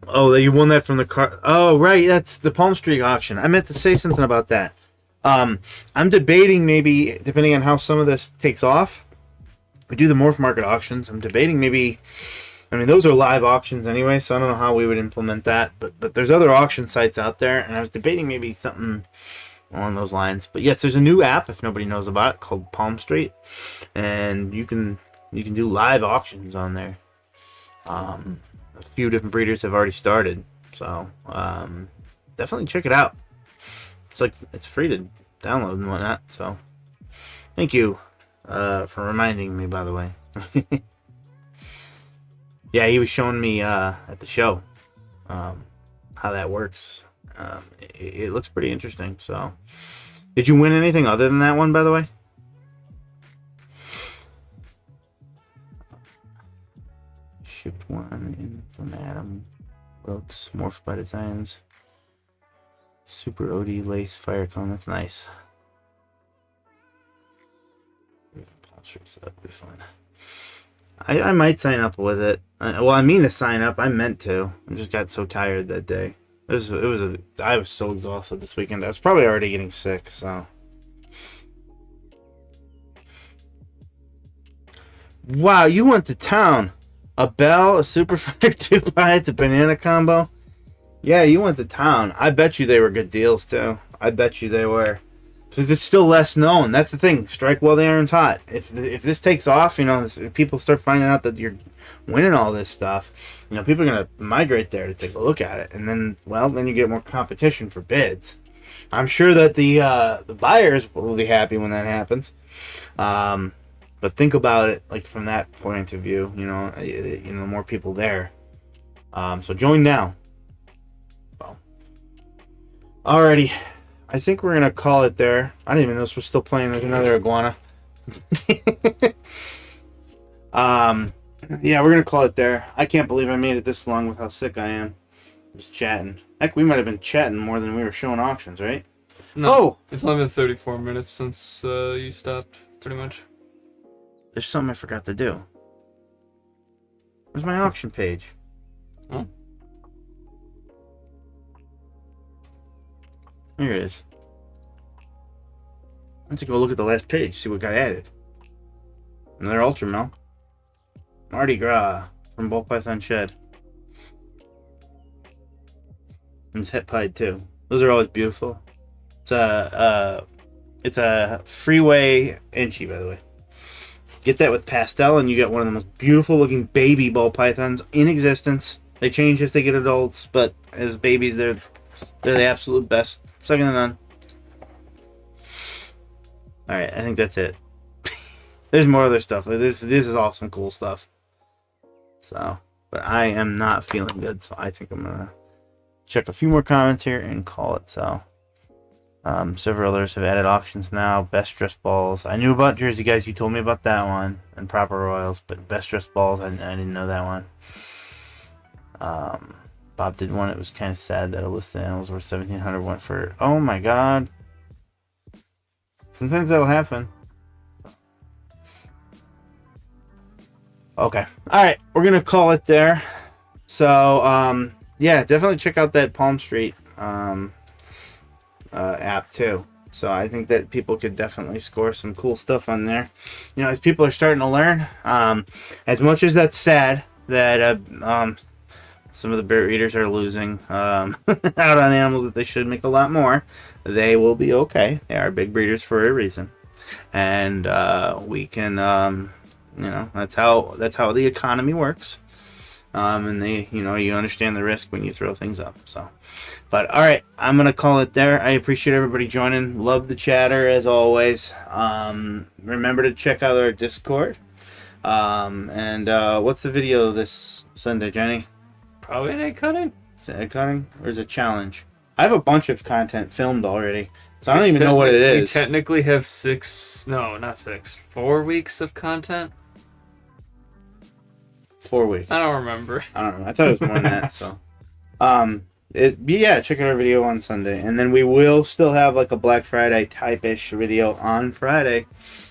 [SPEAKER 1] Oh, you won that from the car. Oh, right, that's the Palm Street auction. I meant to say something about that. I'm debating maybe, depending on how some of this takes off, we do the Morphmarket auctions. I'm debating maybe, I mean, those are live auctions anyway, so I don't know how we would implement that. But there's other auction sites out there, and I was debating maybe something along those lines. But yes, there's a new app, if nobody knows about it, called Palm Street, and you can do live auctions on there. A few different breeders have already started, so definitely check it out. It's free to download and whatnot. So thank you for reminding me, by the way. Yeah, he was showing me at the show how that works. It looks pretty interesting. So, did you win anything other than that one, by the way? Shipped one in from Adam Wilkes, Morph by Designs. Super OD Lace Fire Cone, that's nice. So that would be fun. I might sign up with it. Well, I mean to sign up. I meant to. I just got so tired that day. I was so exhausted this weekend. I was probably already getting sick, so. Wow, you went to town. A Bell, a Super Fire 2 Bites, a banana combo. Yeah, you went to town. I bet you they were good deals, too. I bet you they were. Because it's still less known. That's the thing. Strike while the iron's hot. If this takes off, if people start finding out that you're winning all this stuff, people are going to migrate there to take a look at it. And then you get more competition for bids. I'm sure that the buyers will be happy when that happens. But think about it like from that point of view. More people there. So join now. Well, alrighty. I think we're gonna call it there. I didn't even know this was still playing with another iguana. Yeah, we're gonna call it there. I can't believe I made it this long with how sick I am. Just chatting. Heck, we might have been chatting more than we were showing auctions, right?
[SPEAKER 2] No, it's only been 34 minutes since you stopped, pretty much.
[SPEAKER 1] There's something I forgot to do. Where's my auction page?
[SPEAKER 2] Oh.
[SPEAKER 1] Here it is. Let's go look at the last page, see what got added. Another Ultramel. Mardi Gras from Ball Python Shed. And it's Het Pied too. Those are always beautiful. It's a freeway Inchi, by the way. Get that with pastel and you get one of the most beautiful looking baby ball pythons in existence. They change if they get adults, but as babies they're the absolute best. Second to none. Alright, I think that's it. There's more other stuff. This is awesome, cool stuff. So, but I am not feeling good, so I think I'm gonna check a few more comments here and call it. So, several others have added auctions now. Best dressed balls. I knew about Jersey Guys. You told me about that one, and Proper Royals. But best dressed balls, I didn't know that one. Bob did one. It was kind of sad that a list of animals worth $1,700 went for. Oh my God. Sometimes that'll happen. Okay. All right. We're gonna call it there. So, yeah, definitely check out that Palm Street app too. So I think that people could definitely score some cool stuff on there. As people are starting to learn, as much as that's sad that some of the breeders are losing out on animals that they should make a lot more, they will be okay. They are big breeders for a reason, and we can, that's how the economy works. And you understand the risk when you throw things up. So, but all right, I'm gonna call it there. I appreciate everybody joining. Love the chatter as always. Remember to check out our Discord. And what's the video this Sunday, Jenny?
[SPEAKER 2] Probably an egg cutting.
[SPEAKER 1] Is it egg cutting or is it challenge? I have a bunch of content filmed already, so I don't even know what it is.
[SPEAKER 2] We technically have 4 weeks of content.
[SPEAKER 1] 4 weeks.
[SPEAKER 2] I don't remember.
[SPEAKER 1] I don't know. I thought it was more than that. So, check out our video on Sunday, and then we will still have like a Black Friday type-ish video on Friday.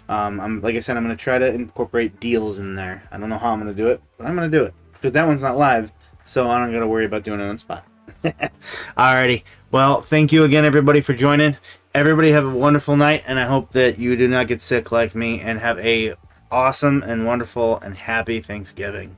[SPEAKER 1] Like I said, I'm gonna try to incorporate deals in there. I don't know how I'm gonna do it, but I'm gonna do it because that one's not live, so I don't gotta worry about doing it on spot. Alrighty. Well, thank you again, everybody, for joining. Everybody have a wonderful night, and I hope that you do not get sick like me, and have a awesome and wonderful and happy Thanksgiving.